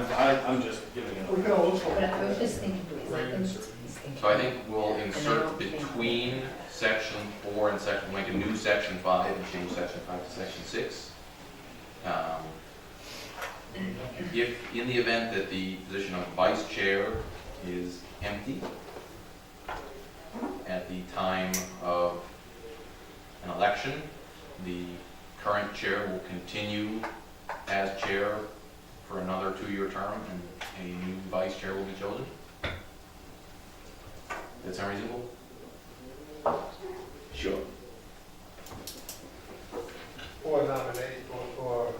S5: I'm just giving it.
S4: We kind of looks
S13: But
S4: like.
S13: I was just thinking, is that gonna, he's thinking.
S2: So I think we'll insert between section 4 and section, make a new section 5 and change section 5 to section 6. If, in the event that the position of vice chair is empty at the time of an election, the current chair will continue as chair for another 2-year term, and a new vice chair will be chosen. That sound reasonable?
S9: Sure.
S7: Or nominate, or,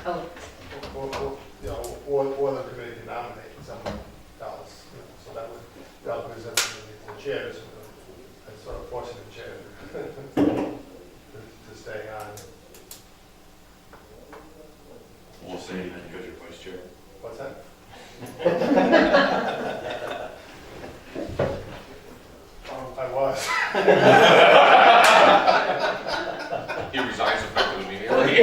S13: Oh,
S7: you know, or the committee can nominate someone else, you know, so that would represent the chairs, and sort of forcing the chair to stay on.
S2: We'll see.
S10: Because you're vice chair.
S7: What's that? I was.
S3: He resigns effective immediately.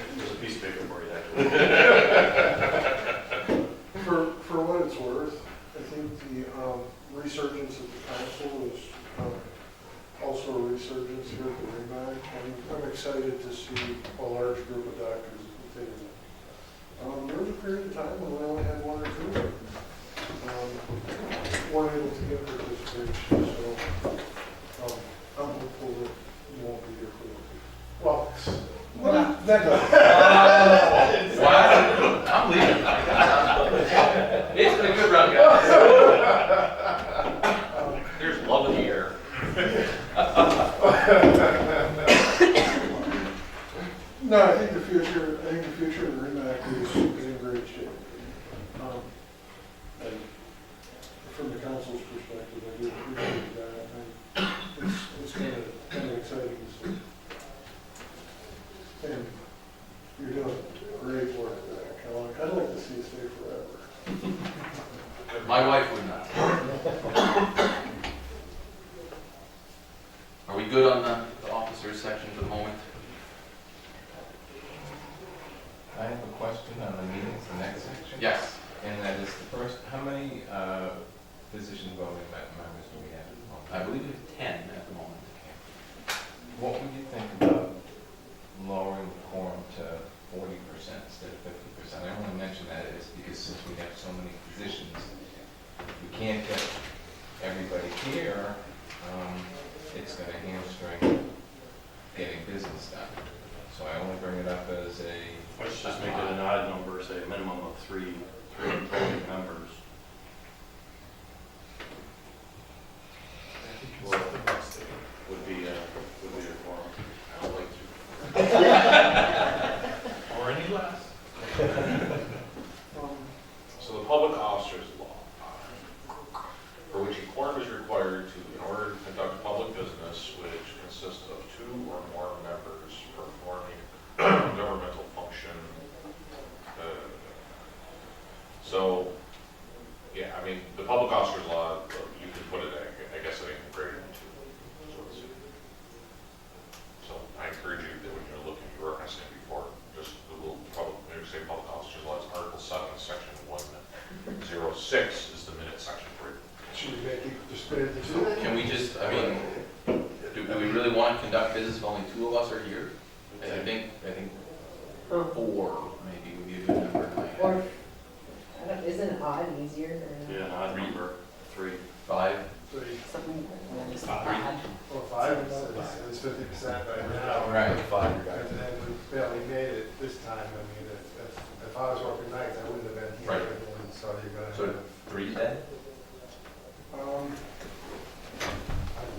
S10: There's a piece of paper for you, actually.
S4: For what it's worth, I think the resurgence of the council is also a resurgence here at the REMAC. I'm excited to see a large group of doctors continue. There was a period of time when we only had 1 or 2 weren't able to get participation, so I'm hopeful that you won't be here for that. Well, that does.
S2: Wow, I'm leaving. It's been a good run, guys. There's love in the air.
S4: No, I think the future of the REMAC is in great shape. And from the council's perspective, I do appreciate that. It's kind of exciting to see. And you're doing great work there. I'd like to see you stay forever.
S2: My wife would not. Are we good on the officers section for the moment?
S1: I have a question on the meetings, the next section.
S2: Yes.
S1: And that is the first, how many position voting members do we have at the moment?
S2: I believe we have 10 at the moment.
S1: What would you think about lowering the quorum to 40% instead of 50%? I only mention that is because since we have so many positions, we can't get everybody here, it's going to hamstring getting business done. So I only bring it up as a...
S5: Let's just make it an odd number, say a minimum of three voting members. Would be a quorum.
S2: I don't like to.
S6: Or any less.
S3: So the public officers law, for which a quorum is required to, in order to conduct public business, which consists of 2 or more members performing governmental function. So, yeah, I mean, the public officers law, you could put it, I guess, anything greater than 2. So I encourage you that when you're looking, you referenced it before, just Google public, maybe say public officers law, it's Article 7, Section 106 is the minute section for it.
S4: Should we make it just put it to 2?
S2: Can we just, I mean, do we really want to conduct business if only 2 of us are here? I think 4 maybe would be a good number in my head.
S13: or, I don't, isn't odd easier or
S5: Yeah, an odd number, 3.
S2: 5?
S13: something? Just
S6: Odd.
S13: odd.
S7: Or 5, it's 50% right now.
S1: Right.
S7: And then we barely made it this time. I mean, if I was working nights, I wouldn't have been here.
S2: Right.
S7: And so you're gonna
S2: So
S7: have
S2: 3 then?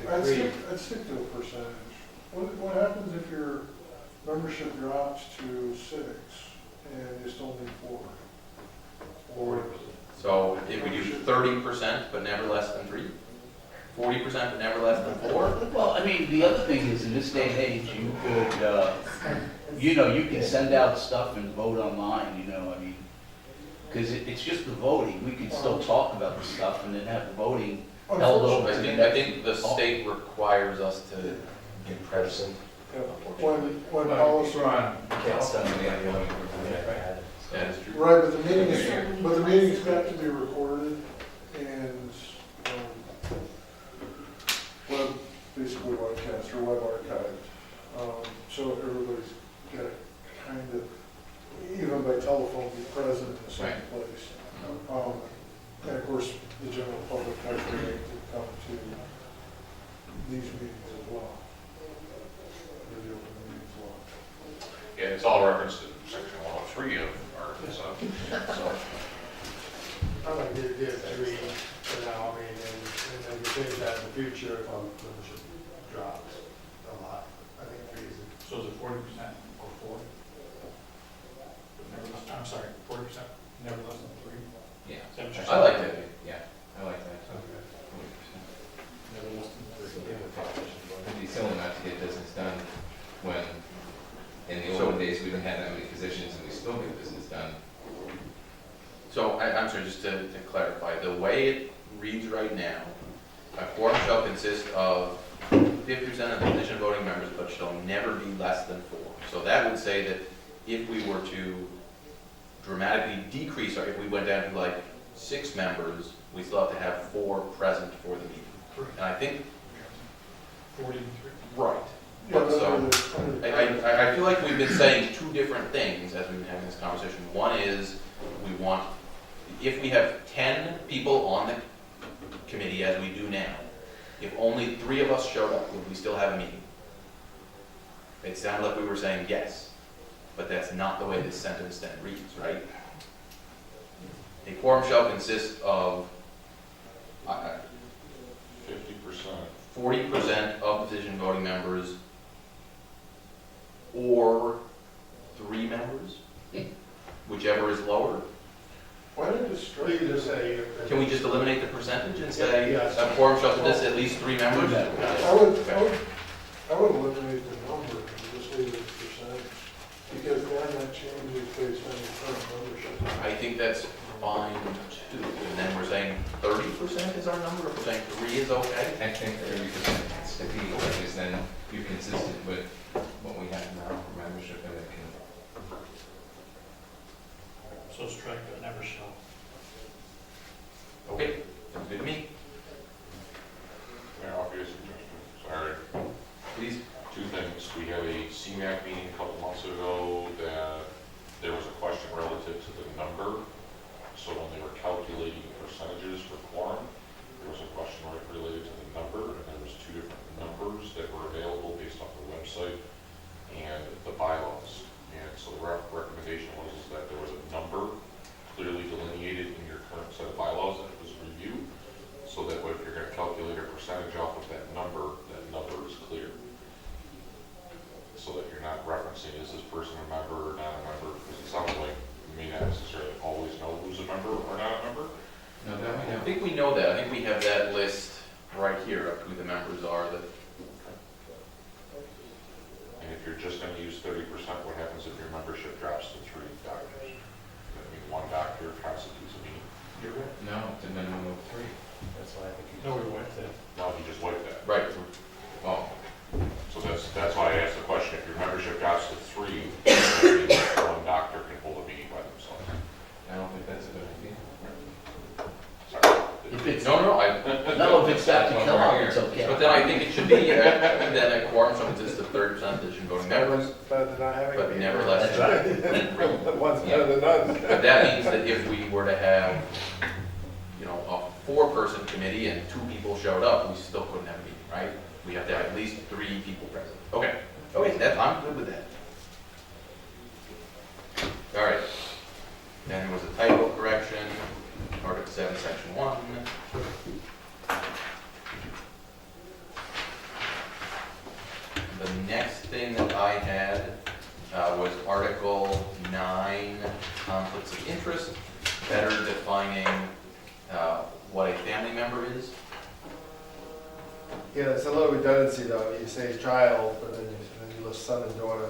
S4: I'd stick to a percentage. What happens if your membership drops to 6 and you still need 4? Or
S2: So if we do 30% but never less than 3? 40% but never less than 4?
S9: Well, I mean, the other thing is, in this day and age, you could, you can send out stuff and vote online, I mean, because it's just the voting. We can still talk about the stuff and then have the voting held over to the
S2: I
S9: next.
S2: think the state requires us to
S12: In person.
S4: When policy,
S2: That is true.
S4: right, but the meeting's got to be recorded and, basically webcast or web archived. So everybody's got to kind of, even by telephone, be present in the same
S1: Right.
S4: place. And of course, the general public has the right to come to these meetings as well. Or the open meetings law.
S3: Yeah, it's all referenced in section 103 of our, so.
S7: I like the idea of 3 for now, I mean, and then you change that in the future if our membership drops a lot. I think 3 is,
S6: So is it 40% or 4? Never less, I'm sorry, 40%, never less than 3?
S1: Yeah.
S6: Is that what you're
S1: I
S6: saying?
S1: like that, yeah, I like that.
S6: Never less than 3.
S1: It'd be silly not to get business done when, in the
S2: So-
S1: olden days, we didn't have that many positions and we still get business done.
S2: So I'm sorry, just to clarify, the way it reads right now, a quorum shall consist of 50% of the position voting members, but shall never be less than 4. So that would say that if we were to dramatically decrease, or if we went down to like 6 members, we still have to have 4 present for the meeting.
S6: Correct.
S2: And I think,
S6: 43.
S2: right.
S4: Yeah,
S2: But
S4: but
S2: so,
S4: under the-
S2: I feel like we've been saying 2 different things as we've been having this conversation. One is, we want, if we have 10 people on the committee, as we do now, if only 3 of us showed up, would we still have a meeting? It sounded like we were saying yes, but that's not the way this sentence then reads, right? A quorum shall consist of
S3: 50%.
S2: 40% of decision voting members or 3 members, whichever is lower.
S4: Why don't you strike?
S7: you can just say.
S2: Can we just eliminate the percentage and say
S7: Yes.
S2: a quorum shall consist at least 3 members?
S4: I would eliminate the number and just leave it as percentage, because then that changes based on your current membership.
S2: I think that's fine too. And then we're saying 30% is our number, if we're saying 3 is okay?
S1: I think 30% has to be, because then you're consistent with what we have now for membership and it can.
S6: So strike the never shall.
S2: Okay, sounds good to me.
S3: May I offer you a suggestion? Sorry.
S2: Please.
S3: 2 things. We had a CMAC meeting a couple months ago that there was a question relative to the number. So when they were calculating percentages for quorum, there was a question related to the number, and there was 2 different numbers that were available based off the website and the bylaws. And so the recommendation was is that there was a number clearly delineated in your current set of bylaws that was reviewed, so that if you're going to calculate a percentage off of that number is clear. So that you're not referencing, is this person a member or not a member? Because it sounds like you may not necessarily always know who's a member or not a member.
S1: No, that we
S2: I
S1: know.
S2: think we know that. I think we have that list right here of who the members are that.
S3: And if you're just going to use 30%, what happens if your membership drops to 3 doctors? Does that mean 1 doctor constitutes a meeting?
S1: No, it's a minimum of 3.
S10: That's why I think you
S6: No, we went there.
S3: No, you just wiped that.
S2: Right.
S1: Oh,
S3: So that's why I asked the question, if your membership drops to 3, that means 1 doctor can hold a meeting by themselves.
S1: I don't think that's a good idea.
S3: Sorry.
S9: If it's,
S2: No,
S9: no, if it's got to kill out, it's okay.
S2: but then I think it should be, then a quorum shall consist of 30% of the decision voting members,
S7: Better than not having. a
S2: but
S7: meeting.
S2: never less
S9: That's
S2: than
S9: right.
S2: 3.
S7: One's better than none.
S2: But that means that if we were to have, you know, a 4-person committee and 2 people showed up, we still couldn't have a meeting, right? We have to have at least 3 people present. Okay, I'm good with that. All right. Then there was a typo correction, Article 7, Section 1. The next thing that I had was Article 9, conflicts of interest, better defining what a family member is.
S7: Yeah, it's a little redundancy though, you say child, but then you list son and daughter.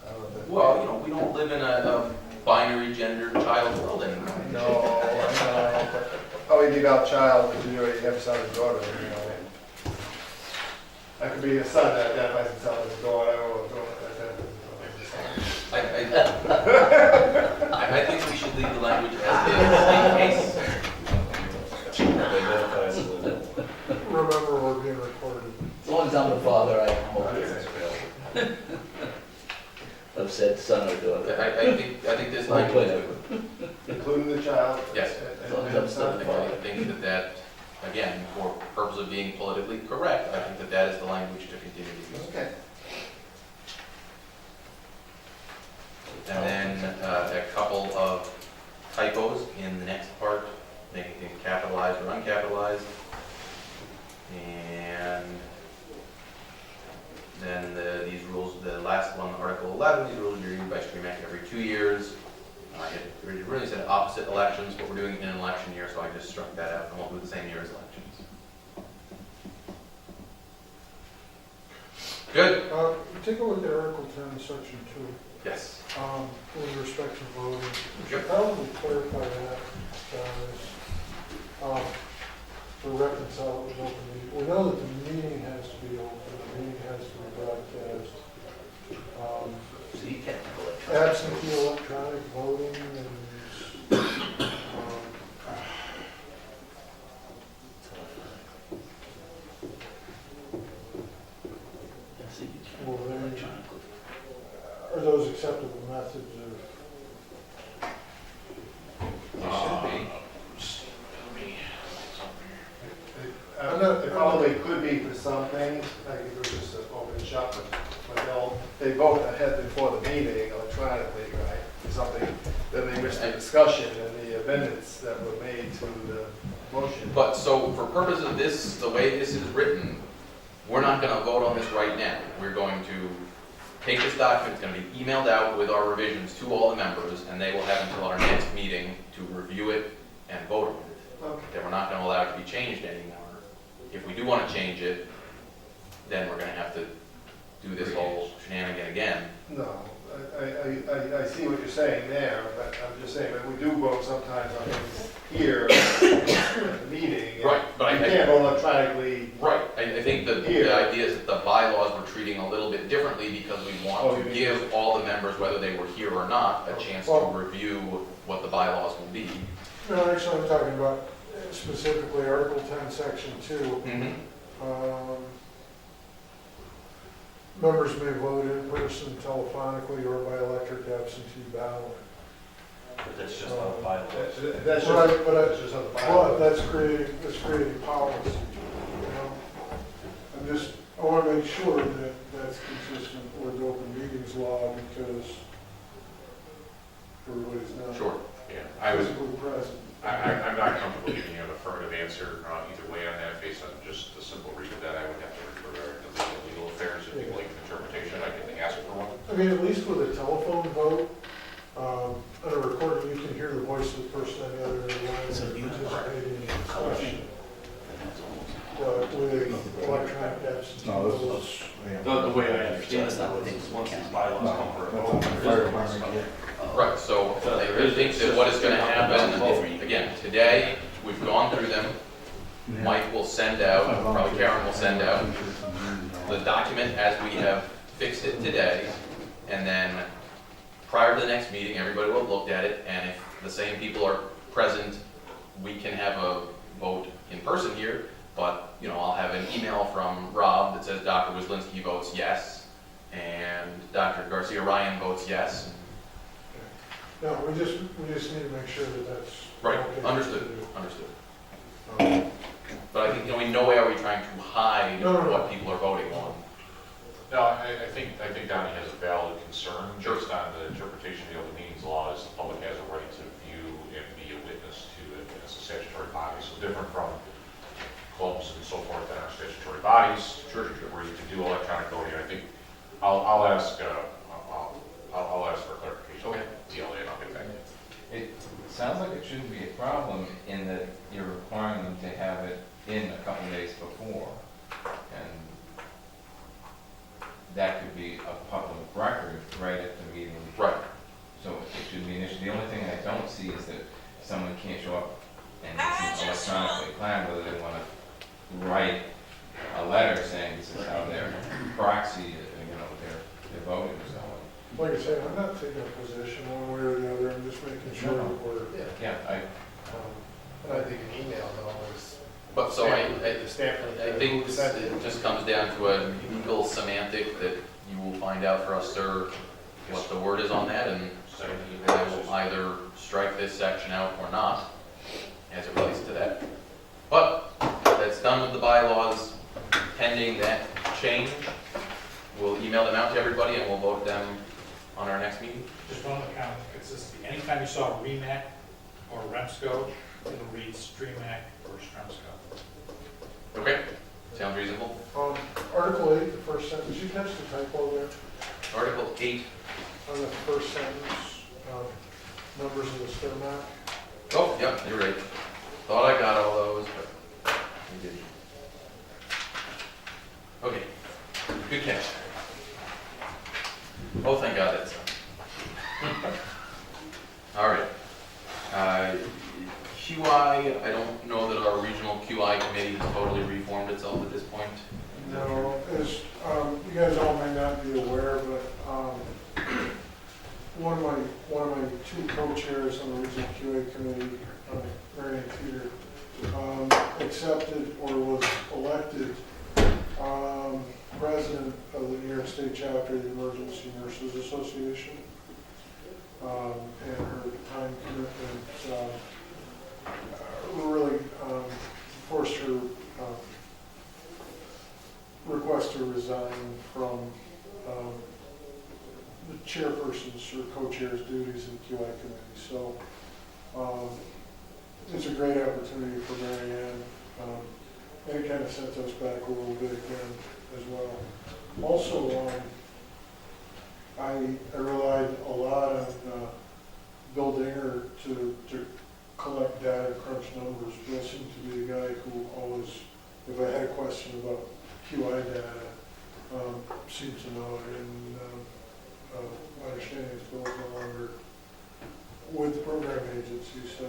S7: I don't know if that-
S2: Well, you know, we don't live in a binary gender child world anymore.
S7: No, oh, you leave out child because you already have son and daughter, you know. That could be a son that identifies himself as a daughter or a daughter that identifies himself as a son.
S2: I think we should leave the language as is in case.
S4: Remember, we're being recorded.
S9: As long as I'm the father, I hope it's of said son or daughter.
S2: I think this
S9: Like
S2: language,
S9: whatever.
S7: Including the child.
S2: Yes.
S9: As long as I'm still the
S2: I
S9: father.
S2: think that, again, for purpose of being politically correct, I think that is the language to continue to use.
S7: Okay.
S2: And then a couple of typos in the next part, making things capitalized or uncapitalized. And then these rules, the last one, Article 11, these rules are reviewed by STREMAC every 2 years. I had originally said opposite elections, but we're doing it in an election year, so I just struck that out, and won't do it the same year as elections. Good?
S4: Take a look at Article 10, Section 2.
S2: Yes.
S4: With respect to voting. We
S2: Yep.
S4: should probably clarify that, to reconcile it with open meeting. We know that the meeting has to be open, the meeting has to be broadcast.
S9: So you can't have electronic.
S4: Absentee electronic voting and,
S9: So you can't
S4: well,
S9: vote
S4: then,
S9: electronically.
S4: are those acceptable methods of,
S7: It probably could be for some things, like if it was just an open shop, but they vote ahead before the meeting electronically, right? For something, then they miss the discussion and the amendments that were made to the motion.
S2: But so for purposes of this, the way this is written, we're not going to vote on this right now. We're going to take this document, it's going to be emailed out with our revisions to all the members, and they will have until our next meeting to review it and vote on it.
S7: Okay.
S2: That we're not going to allow it to be changed anymore. If we do want to change it, then we're going to have to do this whole shenanigan again.
S7: No, I see what you're saying there, but I'm just saying that we do vote sometimes on things here at the meeting. and
S2: Right, but
S7: You can't vote electronically.
S2: Right, I think the idea is that the bylaws we're treating a little bit differently because we want
S7: Oh,
S2: to
S7: you mean-
S2: give all the members, whether they were here or not, a chance to
S4: Well-
S2: review what the bylaws will be.
S4: no, actually, I'm talking about specifically Article 10, Section 2. Members may vote in person, telephonically, or by electric absentee ballot.
S5: But that's just not a bylaw.
S7: That's
S4: Right,
S7: just,
S4: but
S7: that's just on the
S4: But
S7: bylaw.
S4: that's creating policy, you know? I want to make sure that that's consistent with the open meetings law because everybody's not
S3: Sure. Yeah, I was,
S4: physically present.
S3: I'm not comfortable giving you an affirmative answer either way on that based on just the simple read of that. I would have to refer to legal affairs and legal interpretation. I can ask for one.
S4: I mean, at least with a telephone vote, on a recording, you can hear the voice of the person on the other end of the line
S9: So you have
S4: participating in the
S9: color
S4: discussion.
S9: thing. That's almost-
S4: But with electronic absentee votes,
S6: The way I understand
S9: That's
S6: it,
S9: not
S6: though,
S9: what
S6: is
S9: things
S6: once
S9: count.
S6: these bylaws come for a vote, there is no more stuff.
S2: Right, so I think that what is going to happen, again, today, we've gone through them. Mike will send out, probably Karen will send out the document as we have fixed it today. And then prior to the next meeting, everybody will have looked at it. And if the same people are present, we can have a vote in person here. But, you know, I'll have an email from Rob that says Dr. Wislinski votes yes, and Dr. Garcia Ryan votes yes.
S4: no, we just need to make sure that that's.
S2: Right,
S4: okay to
S2: understood,
S4: do.
S2: understood. But I think, you know, in no way are we trying to hide
S4: No.
S2: what people are voting on.
S3: No, I think Donnie has a valid concern based on the interpretation of the open meetings law is the public has a right to view and be a witness to it as a statutory body. So different from clubs and so forth that are statutory bodies, where you can do electronic voting. I think I'll ask for clarification.
S2: Okay.
S3: DLA and I'll get back to you.
S1: It sounds like it shouldn't be a problem in that you're requiring them to have it in a couple days before. And that could be a public record right at the meeting.
S2: Right.
S1: So it shouldn't be an issue. The only thing I don't see is that someone can't show up and it's electronically planned, whether they want to write a letter saying this is how their proxy, you know, their voting is going.
S4: Like I said, I'm not taking a position one way or the other, I'm just making sure that we're,
S7: Yeah,
S1: Yeah,
S7: and I think an email though is.
S2: But so I think
S7: Send it.
S2: it just comes down to a legal semantic that you will find out for us, sir, what the word is on that, and
S3: Send an
S2: I
S3: email.
S2: will either strike this section out or not, as it relates to that. But that's done with the bylaws, pending that change. We'll email them out to everybody and we'll vote them on our next meeting.
S6: Just one account consistency. Anytime you saw REMAC or REMSCO, it'll read STREMAC or STREMSCO.
S2: Okay, sounds reasonable.
S4: Article 8, the first sentence, you catch the typo there?
S2: Article 8.
S4: On the first sentence, members of the STREMAC.
S2: Oh, yep, you're right. Thought I got all those, but I didn't. Okay, good catch. Oh, thank God that's done. All right. QI, I don't know that our regional QI committee has totally reformed itself at this point.
S4: No, as you guys all may not be aware, but one of my two co-chairs on the regional QA committee, Mary Ann Teeter, accepted or was elected president of the New York State chapter of the Emergency Nurses Association. And her time commitment really forced her request to resign from the chairperson's or co-chair's duties in the QI committee. So it's a great opportunity for Mary Ann. And it kind of sets us back a little bit again as well. Also, I relied a lot on Bill Dinger to collect data and crunch numbers. Bill seemed to be the guy who always, if I had a question about QI data, seems to know it. And my understanding is Bill's no longer with the program agency, so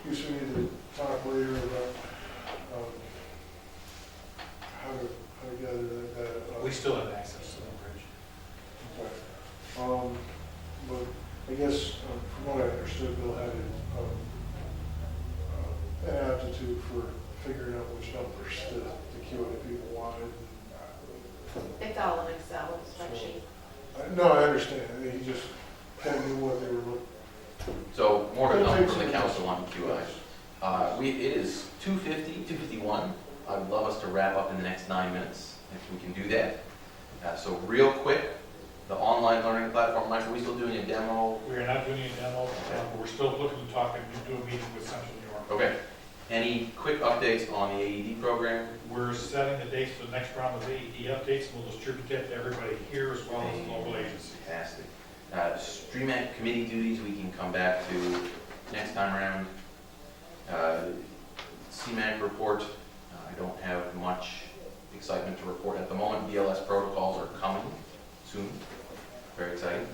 S4: you should need to talk later about how to gather that data.
S6: We still have access to the bridge.
S4: Okay. But I guess from what I understood, Bill had an aptitude for figuring out which numbers the QA people wanted.
S14: It's all in Excel spreadsheet.
S4: No, I understand. He just kind of knew what they were looking.
S2: So more to come from the council on QI. It is 2:51. I would love us to wrap up in the next 9 minutes, if we can do that. So real quick, the online learning platform, Mike, are we still doing a demo?
S6: We are not doing a demo, but we're still looking to talk and do a meeting with Central New York.
S2: Okay. Any quick updates on the AED program?
S6: We're setting the dates for the next round of AED updates, and we'll distribute that to everybody here as well as the local agencies.
S2: Fantastic. STREMAC committee duties we can come back to next time around. CMAC report, I don't have much excitement to report at the moment. BLS protocols are coming soon. Very exciting.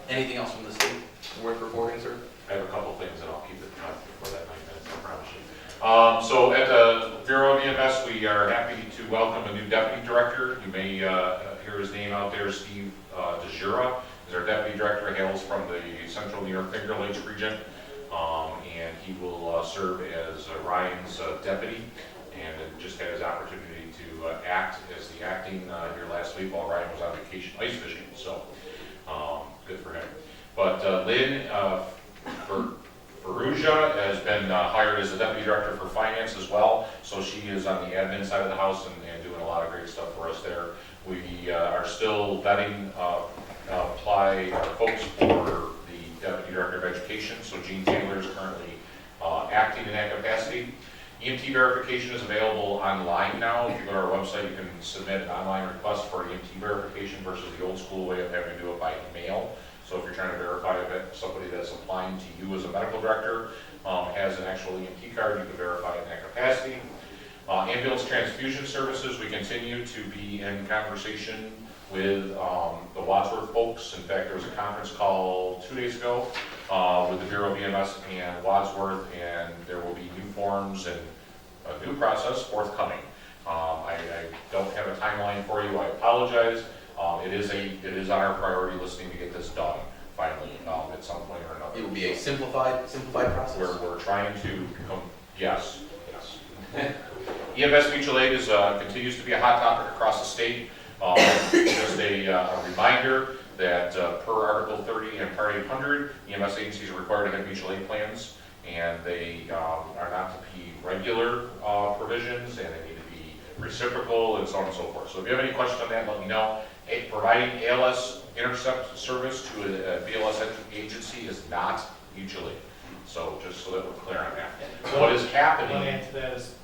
S2: Anything else from the state worth reporting, sir?
S3: I have a couple things, and I'll keep it before that 9 minutes, I promise you. So at the Bureau of EMS, we are happy to welcome a new deputy director. You may hear his name out there. Steve DeJura is our deputy director, hails from the Central New York Finger Lakes region, and he will serve as Ryan's deputy, and just had his opportunity to act as the acting here last week while Ryan was on vacation ice fishing, so good for him. But Lynn Ferrugia has been hired as the deputy director for finance as well, so she is on the admin side of the house and doing a lot of great stuff for us there. We are still vetting folks for the deputy director of education, so Jean Taylor is currently acting in that capacity. EMT verification is available online now. If you go to our website, you can submit an online request for EMT verification versus the old school way of having to do it by mail. So if you're trying to verify if somebody that's applying to you as a medical director has an actual EMT card, you can verify in that capacity. Ambulance transfusion services, we continue to be in conversation with the Wadsworth folks. In fact, there was a conference call 2 days ago with the Bureau of EMS and Wadsworth, and there will be new forms and a new process forthcoming. I don't have a timeline for you, I apologize. It is on our priority listing to get this done finally at some point or another.
S2: It will be a simplified process.
S3: We're trying to yes. EMS mutual aid continues to be a hot topic across the state. Just a reminder that per Article 30 and Part 800, EMS agencies are required to have mutual aid plans, and they are not to be regular provisions, and they need to be reciprocal, and so on and so forth. So if you have any questions on that, let me know. Providing ALS intercept service to a BLS agency is not mutual aid. So just so that we're clear on that. What is happening?
S6: One answer to that is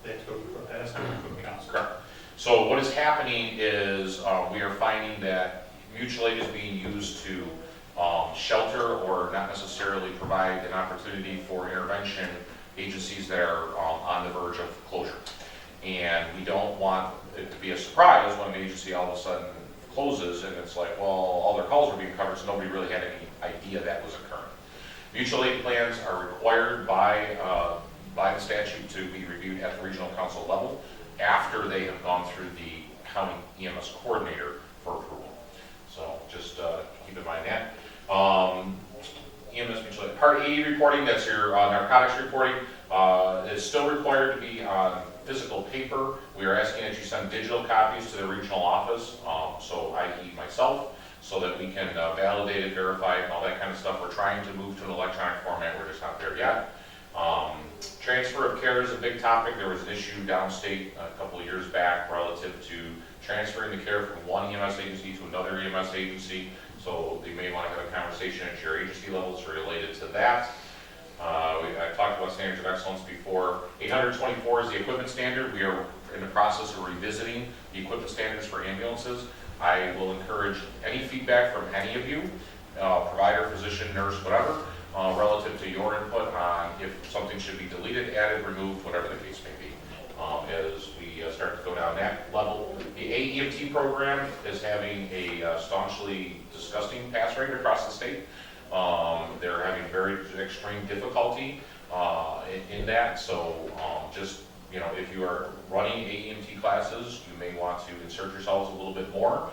S6: they have to go to council.
S3: Correct. So what is happening is we are finding that mutual aid is being used to shelter or not necessarily provide an opportunity for intervention agencies that are on the verge of closure. And we don't want it to be a surprise when an agency all of a sudden closes and it's like, well, all their calls were being covered, so nobody really had any idea that was occurring. Mutual aid plans are required by the statute to be reviewed at the regional council level after they have gone through the county EMS coordinator for approval. So just keep in mind that. EMS mutual aid. Part E reporting, that's your narcotics reporting, is still required to be on physical paper. We are asking that you send digital copies to the regional office, so i.e. myself, so that we can validate it, verify it, and all that kind of stuff. We're trying to move to an electronic format. We're just not there yet. Transfer of care is a big topic. There was an issue downstate a couple of years back relative to transferring the care from one EMS agency to another EMS agency. So you may want to have a conversation at your agency levels related to that. I talked about standards of excellence before. 824 is the equipment standard. We are in the process of revisiting the equipment standards for ambulances. I will encourage any feedback from any of you, provider, physician, nurse, whatever, relative to your input on if something should be deleted, added, removed, whatever the case may be, as we start to go down that level. The AEMT program is having a staunchly disgusting pass rate across the state. They're having very extreme difficulty in that, so just, you know, if you are running AEMT classes, you may want to insert yourselves a little bit more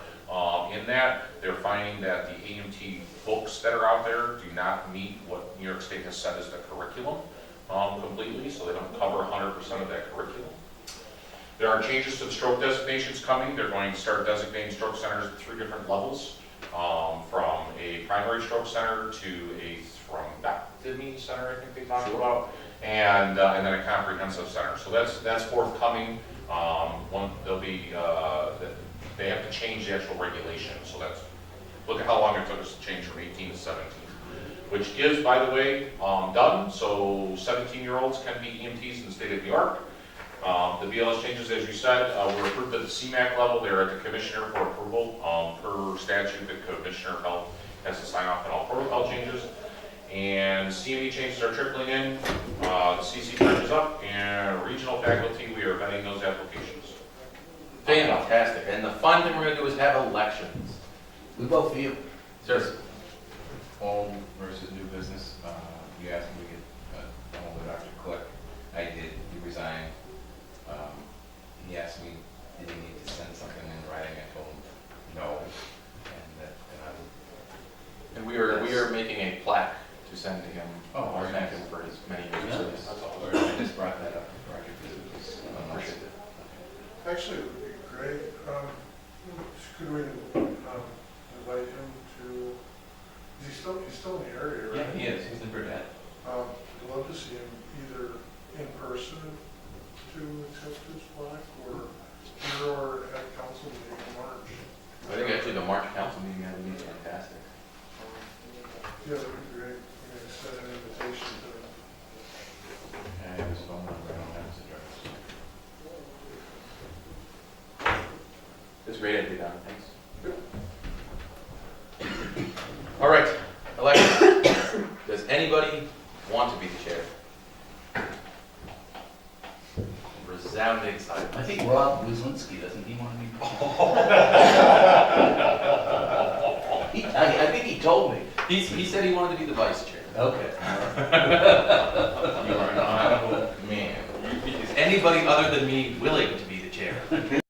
S3: in that. They're finding that the AEMT books that are out there do not meet what New York State has set as the curriculum completely, so they don't cover 100% of that curriculum. There are changes to the stroke designations coming. They're going to start designating stroke centers at 3 different levels, from a primary stroke center to a thrombectomy center, I think they talked about, and then a comprehensive center. So that's forthcoming. There'll be they have to change the actual regulation. So look at how long it took us to change from 18 to 17, which is, by the way, done. So 17-year-olds can be EMTs in the state of New York. The BLS changes, as you said, were approved at the STREMAC level. They're at the commissioner for approval. Per statute, the commissioner of health has to sign off on all protocol changes. And CME changes are trickling in. The CC time is up, and regional faculty, we are vetting those applications.
S2: Fantastic. And the fun thing we're going to do is have elections.
S9: We vote for you.
S2: Sir.
S1: Home versus new business. You asked me to get home with Dr. Click. I did. He resigned. He asked me, did he need to send something in writing? I told him no.
S2: And we are making a plaque to send to him.
S1: Oh, very
S2: thank
S1: nice.
S2: him for his many years of service.
S1: That's all. I just brought that up before I could visit this.
S2: Appreciate it.
S4: Actually, it would be great, could we invite him to, he's still in the area, right?
S1: Yeah, he is. He's in Burdett.
S4: I'd love to see him either in person to accept his plaque, or at council meeting in March.
S2: I think actually the March council meeting would be fantastic.
S4: Yeah, that'd be great. I'm gonna send an invitation to him.
S1: I have his phone number. I don't have his address.
S2: It's great idea, Don. Thanks. All right, election. Does anybody want to be the chair? resounding silence.
S9: I think Rob Wislinski, doesn't he want to be? I think he told me.
S2: He said he wanted to be the vice chair.
S9: Okay.
S1: You are an honorable man.
S2: Is anybody other than me willing to be the chair?